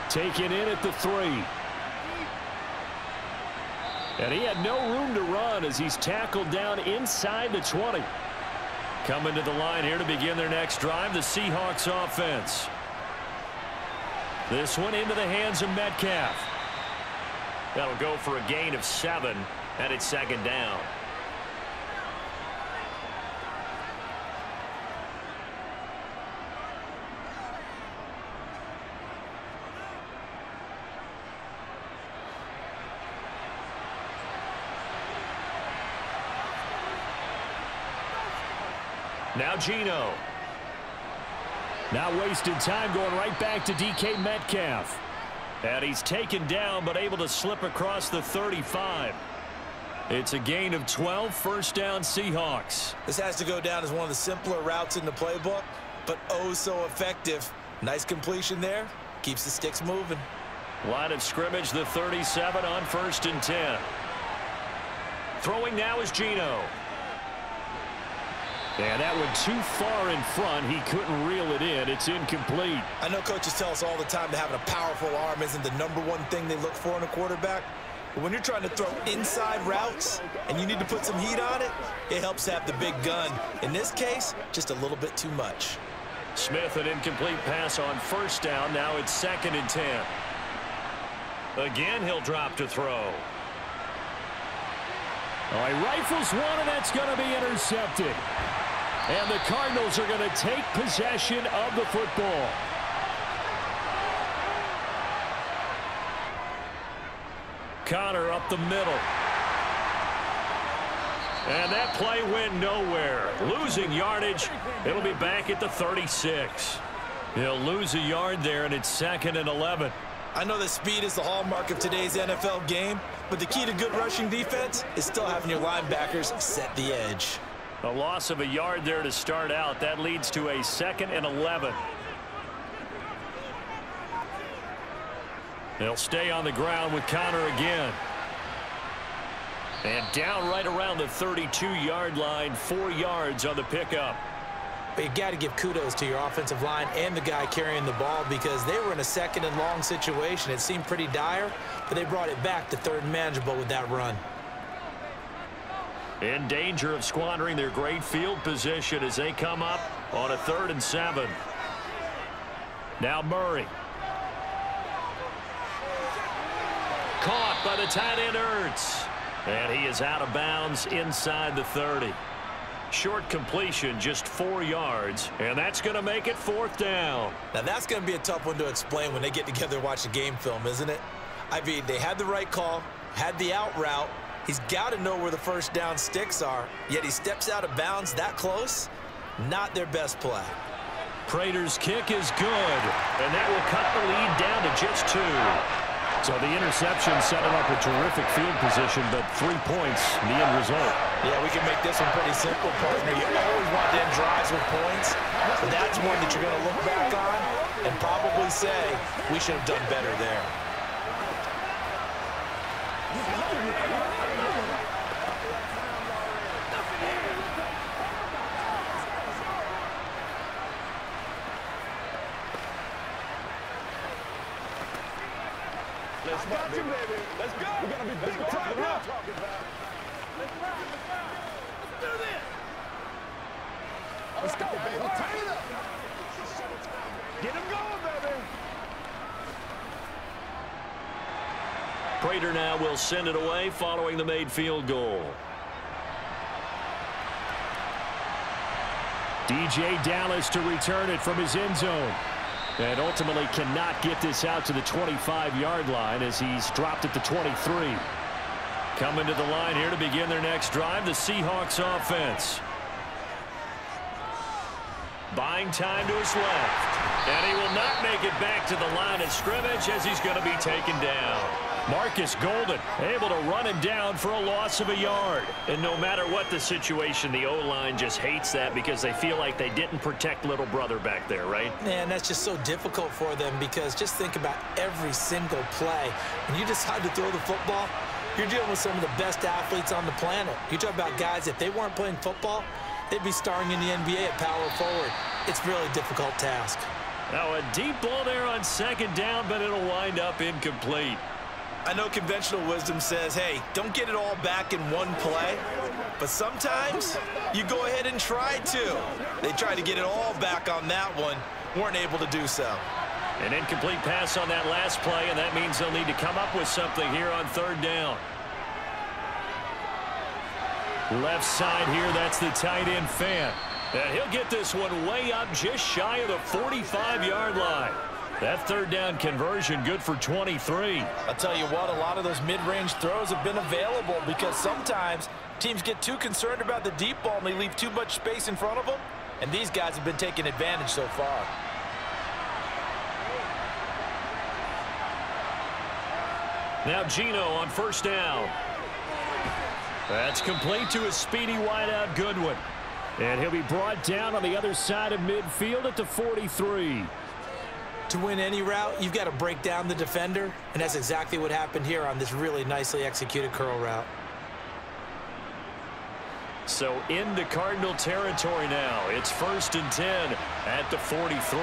Taken in at the 3. And he had no room to run as he's tackled down inside the 20. Coming to the line here to begin their next drive, the Seahawks offense. This one into the hands of Metcalf. That'll go for a gain of 7, and it's 2nd down. Now Geno. Now wasted time going right back to DK Metcalf. And he's taken down but able to slip across the 35. It's a gain of 12, 1st down Seahawks. This has to go down as one of the simpler routes in the playbook, but oh so effective. Nice completion there. Keeps the sticks moving. Line of scrimmage, the 37 on 1st and 10. Throwing now is Geno. And that one too far in front. He couldn't reel it in. It's incomplete. I know coaches tell us all the time that having a powerful arm isn't the #1 thing they look for in a quarterback. But when you're trying to throw inside routes and you need to put some heat on it, it helps have the big gun. In this case, just a little bit too much. Smith, an incomplete pass on 1st down. Now it's 2nd and 10. Again, he'll drop to throw. Oh, he rifles one, and that's going to be intercepted. And the Cardinals are going to take possession of the football. Connor up the middle. And that play went nowhere. Losing yardage. It'll be back at the 36. He'll lose a yard there, and it's 2nd and 11. I know that speed is the hallmark of today's NFL game, but the key to good rushing defense is still having your linebackers set the edge. A loss of a yard there to start out. That leads to a 2nd and 11. They'll stay on the ground with Connor again. And down right around the 32-yard line, 4 yards on the pickup. But you got to give kudos to your offensive line and the guy carrying the ball, because they were in a 2nd and long situation. It seemed pretty dire, but they brought it back to 3rd and manageable with that run. In danger of squandering their great field position as they come up on a 3rd and 7. Now Murray. Caught by the tight end Ertz. And he is out of bounds inside the 30. Short completion, just 4 yards, and that's going to make it 4th down. Now, that's going to be a tough one to explain when they get together and watch the game film, isn't it? I mean, they had the right call, had the out route. He's got to know where the first down sticks are, yet he steps out of bounds that close. Not their best play. Prater's kick is good, and that will cut the lead down to just 2. So the interception set him up a terrific field position, but 3 points, the end result. Yeah, we can make this one pretty simple, partner. You always want to end drives with points, but that's one that you're going to look back on and probably say, we should have done better there. Let's go, baby. Let's go. We're going to be big time now. Let's do this. Let's go, baby. Turn it up. Get him going, baby. Prater now will send it away following the made field goal. DJ Dallas to return it from his end zone. And ultimately cannot get this out to the 25-yard line as he's dropped at the 23. Coming to the line here to begin their next drive, the Seahawks offense. Buying time to his left. And he will not make it back to the line of scrimmage as he's going to be taken down. Marcus Golden able to run him down for a loss of a yard. And no matter what the situation, the O-line just hates that because they feel like they didn't protect little brother back there, right? Man, that's just so difficult for them because just think about every single play. When you decide to throw the football, you're dealing with some of the best athletes on the planet. You talk about guys, if they weren't playing football, they'd be starring in the NBA at power forward. It's a really difficult task. Now a deep ball there on 2nd down, but it'll wind up incomplete. I know conventional wisdom says, hey, don't get it all back in one play. But sometimes you go ahead and try to. They tried to get it all back on that one. Weren't able to do so. An incomplete pass on that last play, and that means they'll need to come up with something here on 3rd down. Left side here, that's the tight end Fan. And he'll get this one way up just shy of the 45-yard line. That 3rd down conversion good for 23. I'll tell you what, a lot of those mid-range throws have been available because sometimes teams get too concerned about the deep ball and they leave too much space in front of them, and these guys have been taking advantage so far. Now Geno on 1st down. That's complete to a speedy wideout Goodwin. And he'll be brought down on the other side of midfield at the 43. To win any route, you've got to break down the defender, and that's exactly what happened here on this really nicely executed curl route. So into Cardinal territory now. It's 1st and 10 at the 43.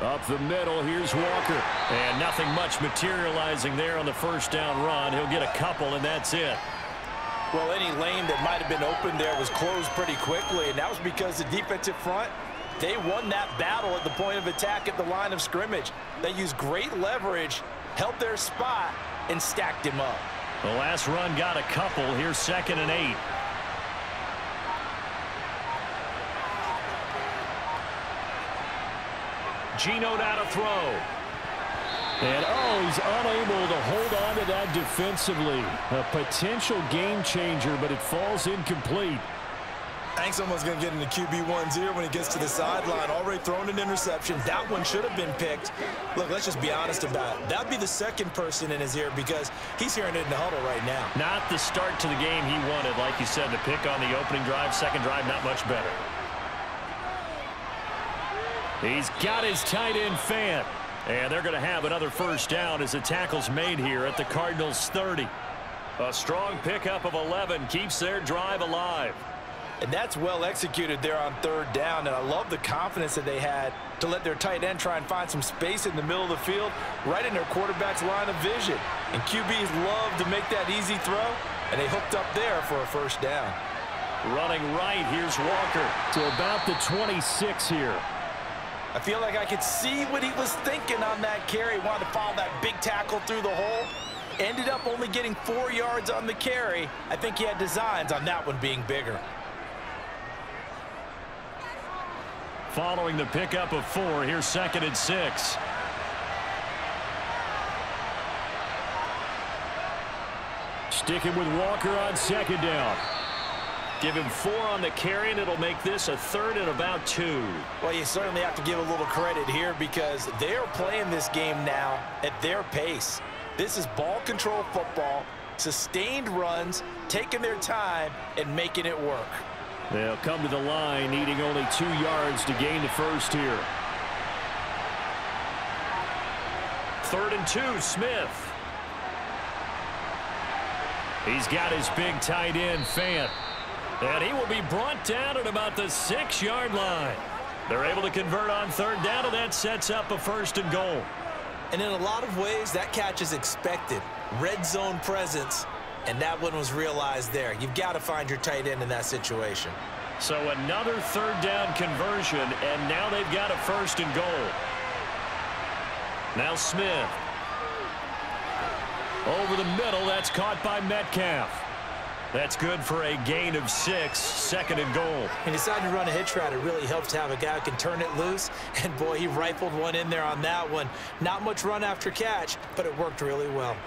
Up the middle, here's Walker. And nothing much materializing there on the 1st down run. He'll get a couple, and that's it. Well, any lane that might have been open there was closed pretty quickly, and that was because the defensive front, they won that battle at the point of attack at the line of scrimmage. They used great leverage, held their spot, and stacked him up. The last run got a couple. Here's 2nd and 8. Geno now to throw. And, he's unable to hold on to that defensively. A potential game changer, but it falls incomplete. I think someone's going to get into QB1's ear when he gets to the sideline. Already thrown an interception. That one should have been picked. Look, let's just be honest about it. That would be the second person in his ear because he's hearing it in the huddle right now. Not the start to the game he wanted, like you said, to pick on the opening drive. 2nd drive, not much better. He's got his tight end Fan. And they're going to have another 1st down as the tackle's made here at the Cardinals' 30. A strong pickup of 11 keeps their drive alive. And that's well executed there on 3rd down, and I love the confidence that they had to let their tight end try and find some space in the middle of the field, right in their quarterback's line of vision. And QBs love to make that easy throw, and they hooked up there for a 1st down. Running right, here's Walker. To about the 26 here. I feel like I could see what he was thinking on that carry. He wanted to follow that big tackle through the hole. Ended up only getting 4 yards on the carry. I think he had designs on that one being bigger. Following the pickup of 4, here's 2nd and 6. Sticking with Walker on 2nd down. Give him 4 on the carry, and it'll make this a 3rd and about 2. Well, you certainly have to give a little credit here because they're playing this game now at their pace. This is ball control football, sustained runs, taking their time, and making it work. They'll come to the line, needing only 2 yards to gain the first here. 3rd and 2, Smith. He's got his big tight end, Fant. And he will be brought down at about the 6-yard line. They're able to convert on 3rd down, and that sets up a 1st and goal. And in a lot of ways, that catch is expected. Red zone presence, and that one was realized there. You've got to find your tight end in that situation. So another 3rd down conversion, and now they've got a 1st and goal. Now Smith. Over the middle, that's caught by Metcalf. That's good for a gain of 6, 2nd and goal. He decided to run a hitch route. It really helps to have a guy who can turn it loose. And, boy, he rifled one in there on that one. Not much run after catch, but it worked really well.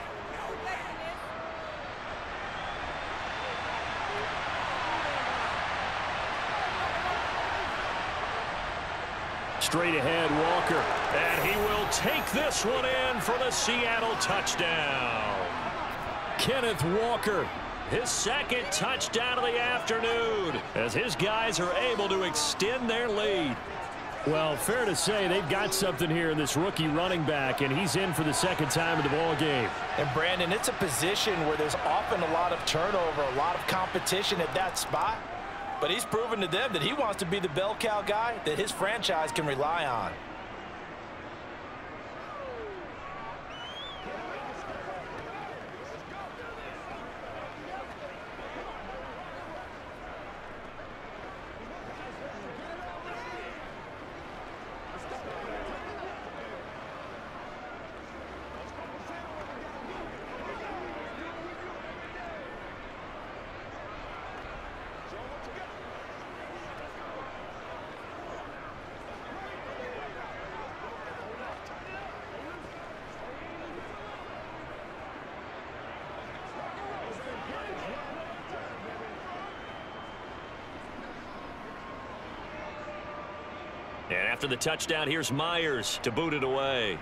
Straight ahead, Walker. And he will take this one in for the Seattle touchdown. Kenneth Walker, his 2nd touchdown of the afternoon, as his guys are able to extend their lead. Well, fair to say they've got something here in this rookie running back, and he's in for the 2nd time in the ball game. And, Brandon, it's a position where there's often a lot of turnover, a lot of competition at that spot. But he's proven to them that he wants to be the bell cow guy that his franchise can rely on. And after the touchdown, here's Myers to boot it away.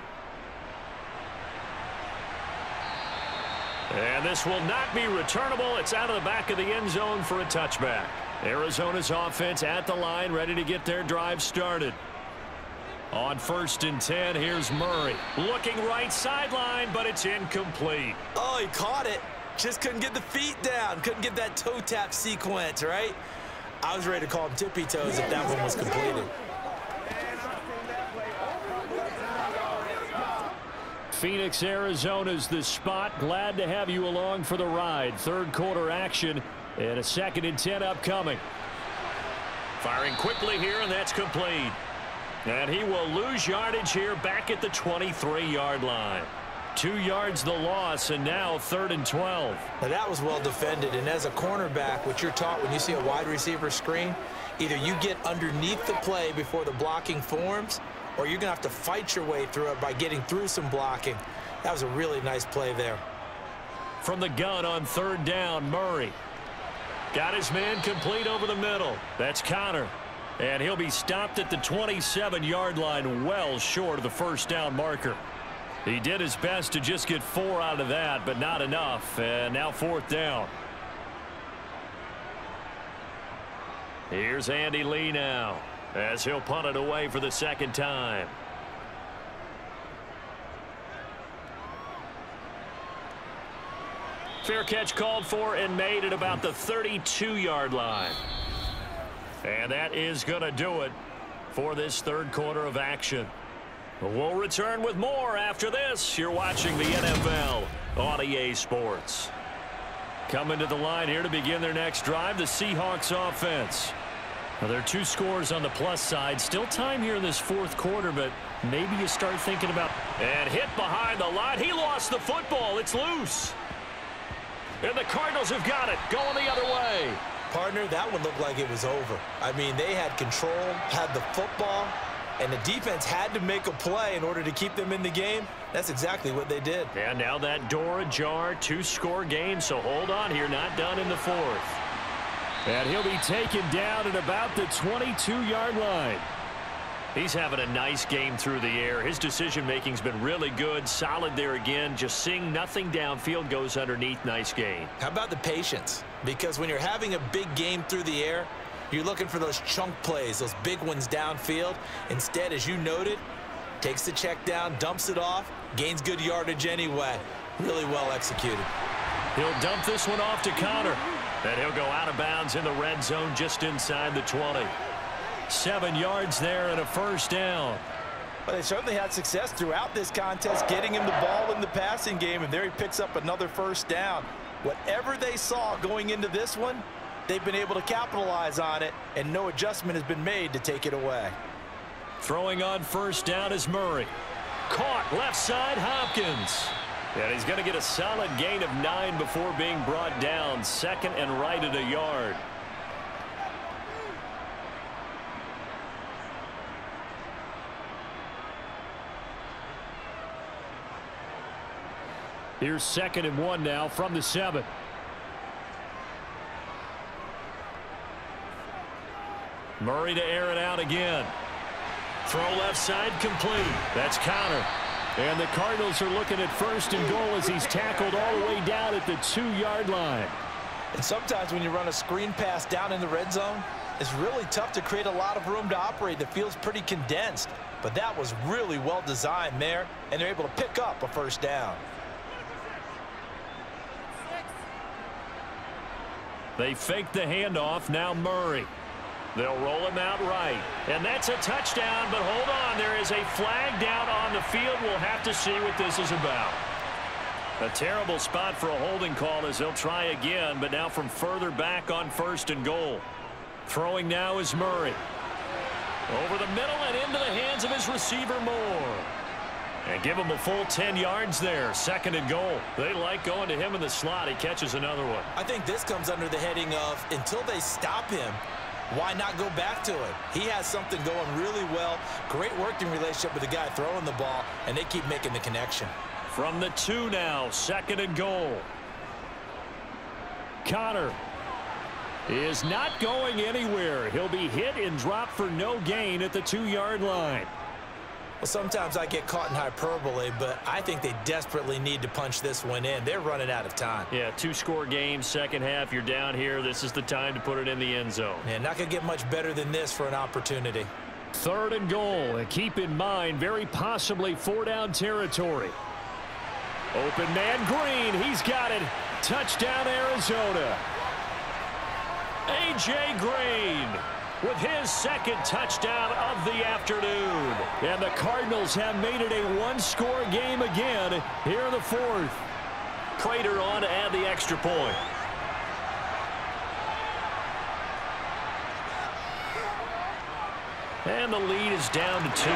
And this will not be returnable. It's out of the back of the end zone for a touchback. Arizona's offense at the line, ready to get their drive started. On 1st and 10, here's Murray. Looking right sideline, but it's incomplete. Oh, he caught it. Just couldn't get the feet down. Couldn't get that toe tap sequence, right? I was ready to call him tippy toes if that one was completed. Phoenix, Arizona's the spot. Glad to have you along for the ride. 3rd quarter action and a 2nd and 10 upcoming. Firing quickly here, and that's complete. And he will lose yardage here back at the 23-yard line. 2 yards the loss, and now 3rd and 12. Now that was well defended, and as a cornerback, what you're taught when you see a wide receiver screen, either you get underneath the play before the blocking forms, or you're going to have to fight your way through it by getting through some blocking. That was a really nice play there. From the gun on 3rd down, Murray. Got his man complete over the middle. That's Connor. And he'll be stopped at the 27-yard line, well short of the 1st down marker. He did his best to just get 4 out of that, but not enough. And now 4th down. Here's Andy Lee now, as he'll punt it away for the 2nd time. Fair catch called for and made at about the 32-yard line. And that is going to do it for this 3rd quarter of action. We'll return with more after this. You're watching the NFL on EA Sports. Coming to the line here to begin their next drive, the Seahawks offense. Well, there are 2 scores on the plus side. Still time here in this 4th quarter, but maybe you start thinking about... And hit behind the line. He lost the football. It's loose. And the Cardinals have got it. Going the other way. Partner, that one looked like it was over. I mean, they had control, had the football, and the defense had to make a play in order to keep them in the game. That's exactly what they did. And now that door ajar, 2-score game, so hold on here, not done in the 4th. And he'll be taken down at about the 22-yard line. He's having a nice game through the air. His decision-making's been really good, solid there again. Just seeing nothing downfield, goes underneath. Nice gain. How about the patience? Because when you're having a big game through the air, you're looking for those chunk plays, those big ones downfield. Instead, as you noted, takes the check down, dumps it off, gains good yardage anyway. Really well executed. He'll dump this one off to Connor. And he'll go out of bounds in the red zone just inside the 20. 7 yards there and a first down. Well, they certainly had success throughout this contest, getting him the ball in the passing game, and there he picks up another first down. Whatever they saw going into this one, they've been able to capitalize on it, and no adjustment has been made to take it away. Throwing on first down is Murray. Caught left side, Hopkins. And he's going to get a solid gain of 9 before being brought down. 2nd and right at a yard. Here's 2nd and 1 now from the 7. Murray to air it out again. Throw left side complete. That's Connor. And the Cardinals are looking at 1st and goal as he's tackled all the way down at the 2-yard line. And sometimes when you run a screen pass down in the red zone, it's really tough to create a lot of room to operate. The field's pretty condensed. But that was really well designed there, and they're able to pick up a first down. They fake the handoff. Now Murray. They'll roll him out right. And that's a touchdown, but hold on. There is a flag down on the field. We'll have to see what this is about. A terrible spot for a holding call as they'll try again, but now from further back on 1st and goal. Throwing now is Murray. Over the middle and into the hands of his receiver, Moore. And give him a full 10 yards there. 2nd and goal. They like going to him in the slot. He catches another one. I think this comes under the heading of until they stop him, why not go back to it? He has something going really well. Great working relationship with the guy throwing the ball, and they keep making the connection. From the 2 now, 2nd and goal. Connor is not going anywhere. He'll be hit and dropped for no gain at the 2-yard line. Well, sometimes I get caught in hyperbole, but I think they desperately need to punch this one in. They're running out of time. Yeah, 2-score game, second half. You're down here. This is the time to put it in the end zone. Yeah, not going to get much better than this for an opportunity. 3rd and goal. And keep in mind, very possibly 4-down territory. Open man Green. He's got it. Touchdown, Arizona. A.J. Green with his 2nd touchdown of the afternoon. And the Cardinals have made it a 1-score game again here in the 4th. Prater on to add the extra point. And the lead is down to 2.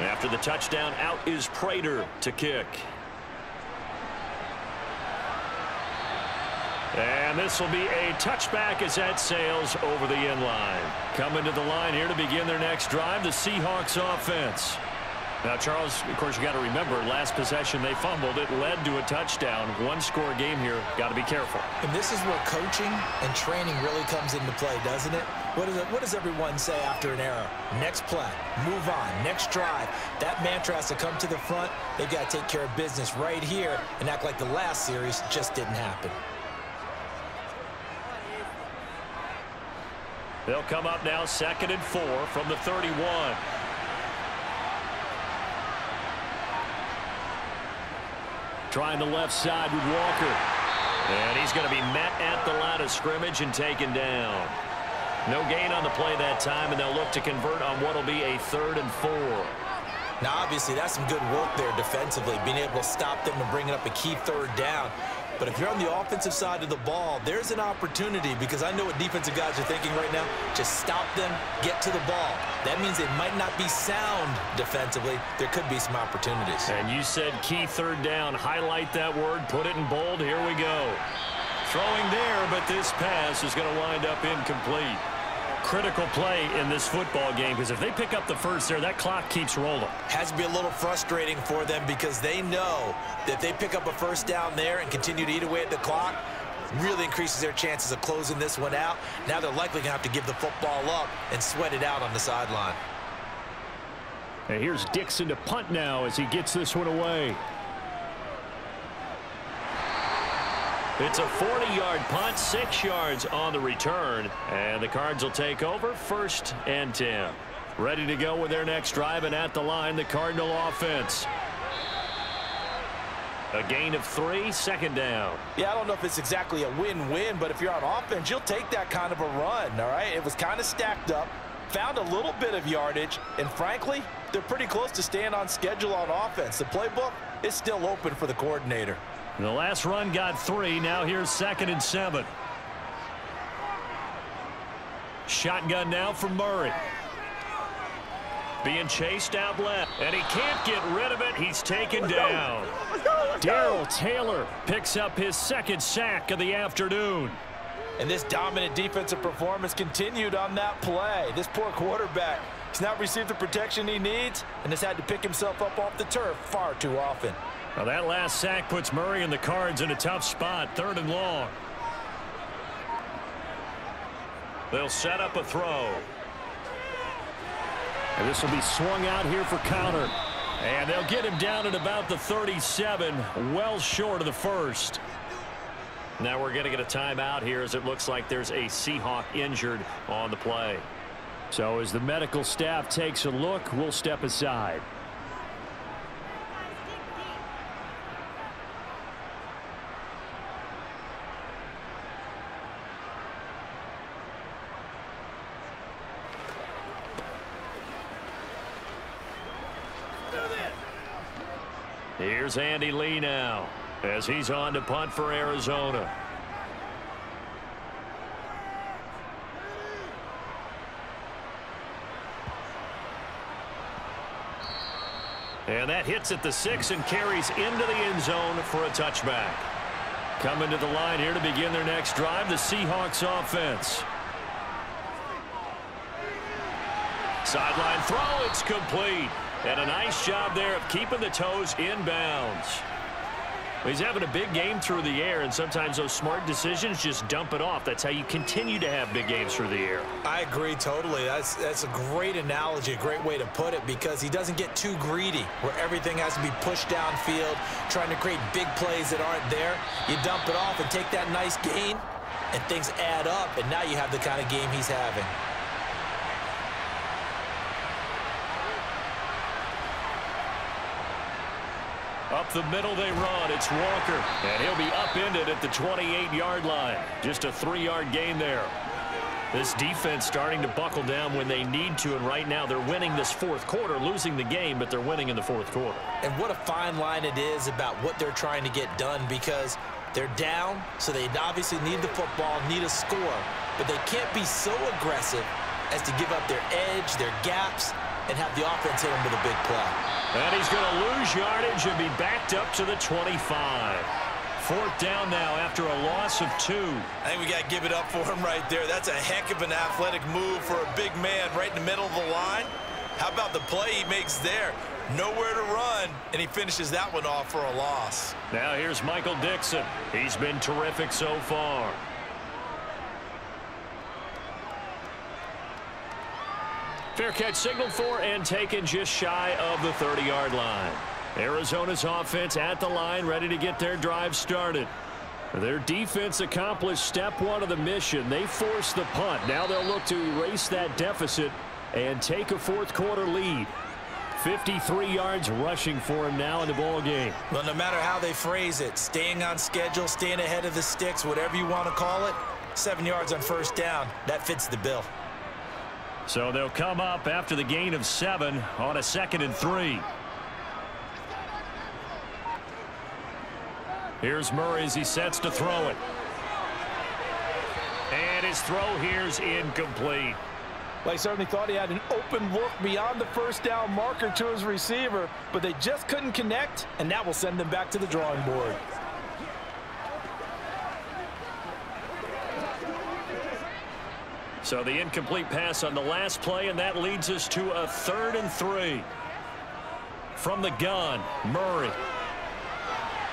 After the touchdown, out is Prater to kick. And this will be a touchback as that sails over the end line. Coming to the line here to begin their next drive, the Seahawks offense. Now, Charles, of course, you got to remember, last possession they fumbled. It led to a touchdown. One-score game here. Got to be careful. And this is where coaching and training really comes into play, doesn't it? What does everyone say after an error? Next play, move on, next drive. That mantra has to come to the front. They've got to take care of business right here and act like the last series just didn't happen. They'll come up now 2nd and 4 from the 31. Trying the left side with Walker. And he's going to be met at the line of scrimmage and taken down. No gain on the play that time, and they'll look to convert on what will be a 3rd and 4. Now, obviously, that's some good work there defensively, being able to stop them and bringing up a key 3rd down. But if you're on the offensive side of the ball, there's an opportunity, because I know what defensive guys are thinking right now. Just stop them, get to the ball. That means they might not be sound defensively. There could be some opportunities. And you said key 3rd down. Highlight that word. Put it in bold. Here we go. Throwing there, but this pass is going to wind up incomplete. Critical play in this football game, because if they pick up the first there, that clock keeps rolling. Has to be a little frustrating for them, because they know that if they pick up a first down there and continue to eat away at the clock, really increases their chances of closing this one out. Now they're likely going to have to give the football up and sweat it out on the sideline. And here's Dixon to punt now as he gets this one away. It's a 40-yard punt, 6 yards on the return, and the Cards will take over 1st and 10. Ready to go with their next drive, and at the line, the Cardinal offense. A gain of 3, 2nd down. Yeah, I don't know if it's exactly a win-win, but if you're on offense, you'll take that kind of a run, all right? It was kind of stacked up, found a little bit of yardage, and frankly, they're pretty close to staying on schedule on offense. The playbook is still open for the coordinator. The last run got 3. Now here's 2nd and 7. Shotgun now from Murray. Being chased out left, and he can't get rid of it. He's taken down. Darrell Taylor picks up his 2nd sack of the afternoon. And this dominant defensive performance continued on that play. This poor quarterback has not received the protection he needs and has had to pick himself up off the turf far too often. Now that last sack puts Murray and the Cards in a tough spot, 3rd and long. They'll set up a throw. And this will be swung out here for counter. And they'll get him down at about the 37, well short of the 1st. Now we're going to get a timeout here, as it looks like there's a Seahawk injured on the play. So as the medical staff takes a look, we'll step aside. Here's Andy Lee now as he's on to punt for Arizona. And that hits at the 6 and carries into the end zone for a touchback. Coming to the line here to begin their next drive, the Seahawks offense. Sideline throw, it's complete. And a nice job there of keeping the toes inbounds. He's having a big game through the air, and sometimes those smart decisions just dump it off. That's how you continue to have big games through the air. I agree totally. That's a great analogy, a great way to put it, because he doesn't get too greedy where everything has to be pushed downfield, trying to create big plays that aren't there. You dump it off and take that nice gain, and things add up, and now you have the kind of game he's having. Up the middle they run. It's Walker. And he'll be upended at the 28-yard line. Just a 3-yard gain there. This defense starting to buckle down when they need to, and right now they're winning this 4th quarter, losing the game, but they're winning in the 4th quarter. And what a fine line it is about what they're trying to get done, because they're down, so they obviously need the football, need a score, but they can't be so aggressive as to give up their edge, their gaps, and have the offense hit them with a big play. And he's going to lose yardage and be backed up to the 25. 4th down now after a loss of 2. I think we got to give it up for him right there. That's a heck of an athletic move for a big man right in the middle of the line. How about the play he makes there? Nowhere to run, and he finishes that one off for a loss. Now here's Michael Dixon. He's been terrific so far. Fair catch signaled for and taken just shy of the 30-yard line. Arizona's offense at the line, ready to get their drive started. Their defense accomplished step one of the mission. They forced the punt. Now they'll look to erase that deficit and take a fourth-quarter lead. 53 yards rushing for him now in the ball game. Well, no matter how they phrase it, staying on schedule, staying ahead of the sticks, whatever you want to call it, 7 yards on first down, that fits the bill. So they'll come up after the gain of 7 on a 2nd and 3. Here's Murray as he sets to throw it. And his throw here's incomplete. Well, he certainly thought he had an open look beyond the first down marker to his receiver, but they just couldn't connect, and that will send them back to the drawing board. So the incomplete pass on the last play, and that leads us to a 3rd and 3. From the gun, Murray.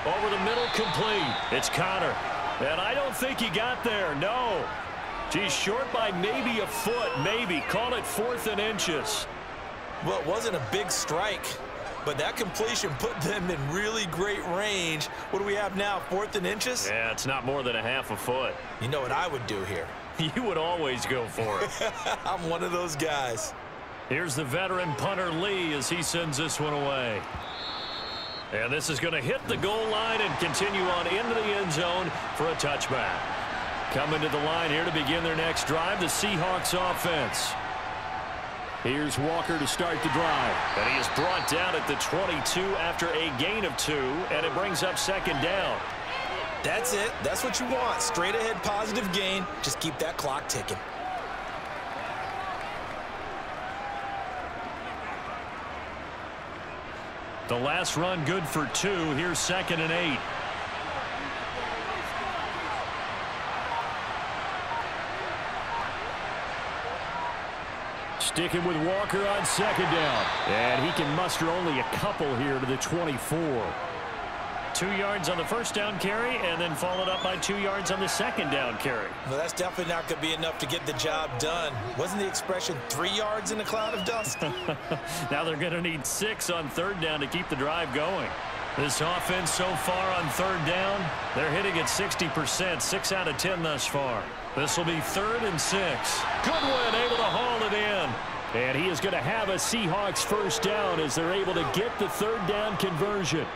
Over the middle, complete. It's Connor. And I don't think he got there, no. He's short by maybe a foot, maybe. Call it 4th and inches. Well, it wasn't a big strike, but that completion put them in really great range. What do we have now, 4th and inches? Yeah, it's not more than a half a foot. You know what I would do here? You would always go for it. I'm one of those guys. Here's the veteran punter Lee as he sends this one away. And this is going to hit the goal line and continue on into the end zone for a touchback. Coming to the line here to begin their next drive, the Seahawks offense. Here's Walker to start the drive. And he is brought down at the 22 after a gain of 2, and it brings up 2nd down. That's it. That's what you want. Straight ahead positive gain. Just keep that clock ticking. The last run good for 2. Here's 2nd and 8. Sticking with Walker on 2nd down. And he can muster only a couple here to the 24. 2 yards on the first down carry, and then followed up by 2 yards on the 2nd down carry. Well, that's definitely not going to be enough to get the job done. Wasn't the expression 3 yards in a cloud of dust? Now they're going to need 6 on 3rd down to keep the drive going. This offense so far on 3rd down, they're hitting at 60%, 6 out of 10 thus far. This will be 3rd and 6. Goodwin able to haul it in. And he is going to have a Seahawks first down as they're able to get the 3rd down conversion.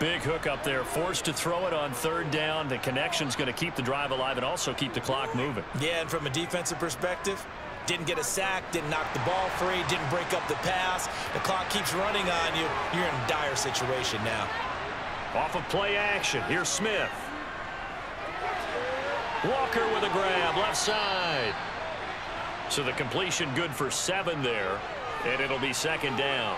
Big hook up there, forced to throw it on 3rd down. The connection's going to keep the drive alive and also keep the clock moving. Yeah, and from a defensive perspective, didn't get a sack, didn't knock the ball free, didn't break up the pass. The clock keeps running on you. You're in a dire situation now. Off of play action, here's Smith. Walker with a grab, left side. So the completion good for 7 there, and it'll be 2nd down.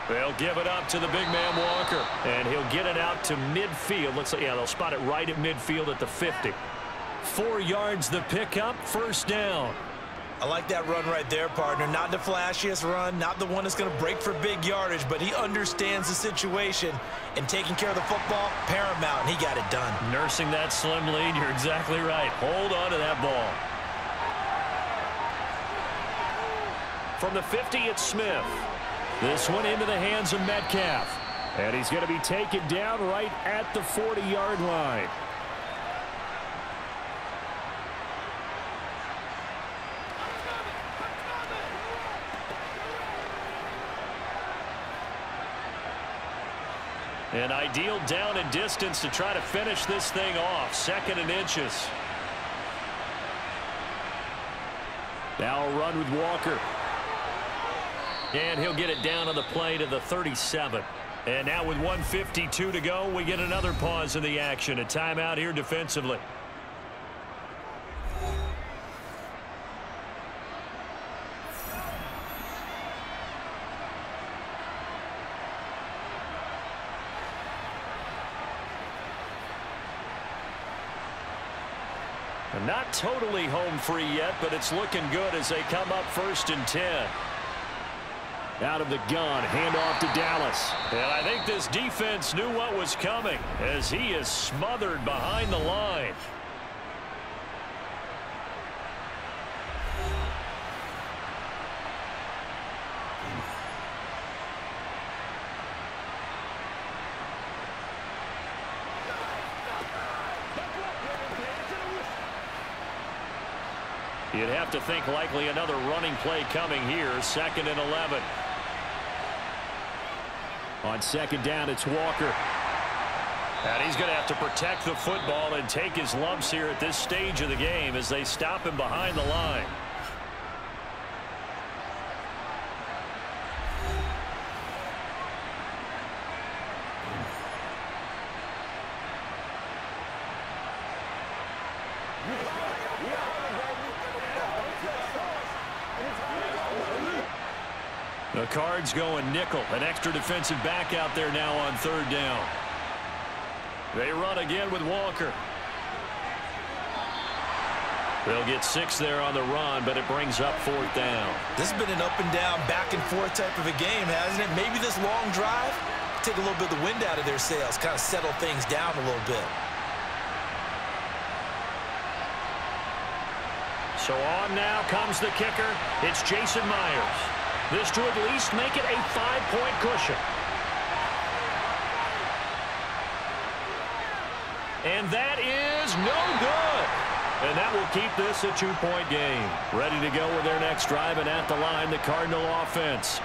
They'll give it up to the big man Walker, and he'll get it out to midfield. Looks like, yeah, they'll spot it right at midfield at the 50. 4 yards the pickup, first down. I like that run right there, partner. Not the flashiest run, not the one that's going to break for big yardage, but he understands the situation, and taking care of the football, paramount, and he got it done. Nursing that slim lead, you're exactly right. Hold on to that ball. From the 50, it's Smith. This one into the hands of Metcalf. And he's going to be taken down right at the 40-yard line. An ideal down and distance to try to finish this thing off. 2nd and inches. Now a run with Walker. And he'll get it down on the play to the 37. And now with 1:52 to go, we get another pause in the action. A timeout here defensively. Not totally home free yet, but it's looking good as they come up 1st and 10. Out of the gun, handoff to Dallas. And I think this defense knew what was coming as he is smothered behind the line. You'd have to think likely another running play coming here, 2nd and 11. On 2nd down, it's Walker. And he's going to have to protect the football and take his lumps here at this stage of the game as they stop him behind the line. The Cards going nickel. An extra defensive back out there now on 3rd down. They run again with Walker. They'll get 6 there on the run, but it brings up 4th down. This has been an up and down, back and forth type of a game, hasn't it? Maybe this long drive, take a little bit of the wind out of their sails, kind of settle things down a little bit. So on now comes the kicker. It's Jason Myers. This to at least make it a 5-point cushion. And that is no good. And that will keep this a 2-point game. Ready to go with their next drive, and at the line, the Cardinal offense.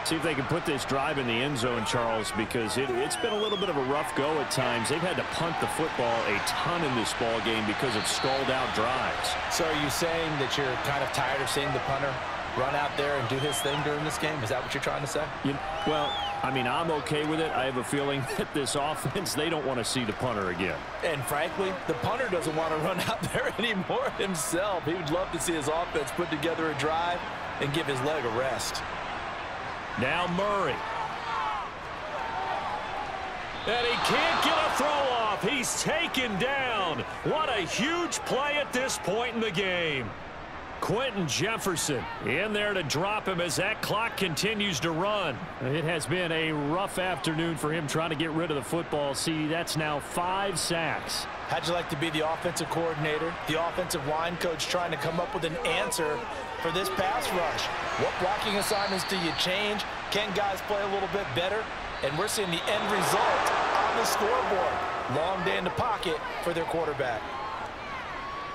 See if they can put this drive in the end zone, Charles, because it's been a little bit of a rough go at times. They've had to punt the football a ton in this ball game because of stalled-out drives. So are you saying that you're kind of tired of seeing the punter run out there and do his thing during this game? Is that what you're trying to say? Well, I mean, I'm okay with it. I have a feeling that this offense, they don't want to see the punter again. And frankly, the punter doesn't want to run out there anymore himself. He would love to see his offense put together a drive and give his leg a rest. Now Murray. And he can't get a throw off. He's taken down. What a huge play at this point in the game. Quentin Jefferson in there to drop him as that clock continues to run. It has been a rough afternoon for him trying to get rid of the football. See, that's now 5 sacks. How'd you like to be the offensive coordinator, the offensive line coach trying to come up with an answer for this pass rush? What blocking assignments do you change? Can guys play a little bit better? And we're seeing the end result on the scoreboard. Long day in the pocket for their quarterback.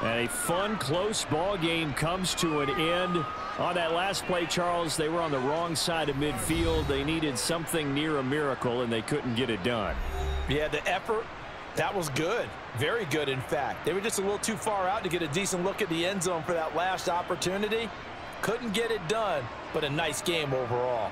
And a fun, close ball game comes to an end. On that last play, Charles, they were on the wrong side of midfield. They needed something near a miracle, and they couldn't get it done. Yeah, the effort, that was good. Very good, in fact. They were just a little too far out to get a decent look at the end zone for that last opportunity. Couldn't get it done, but a nice game overall.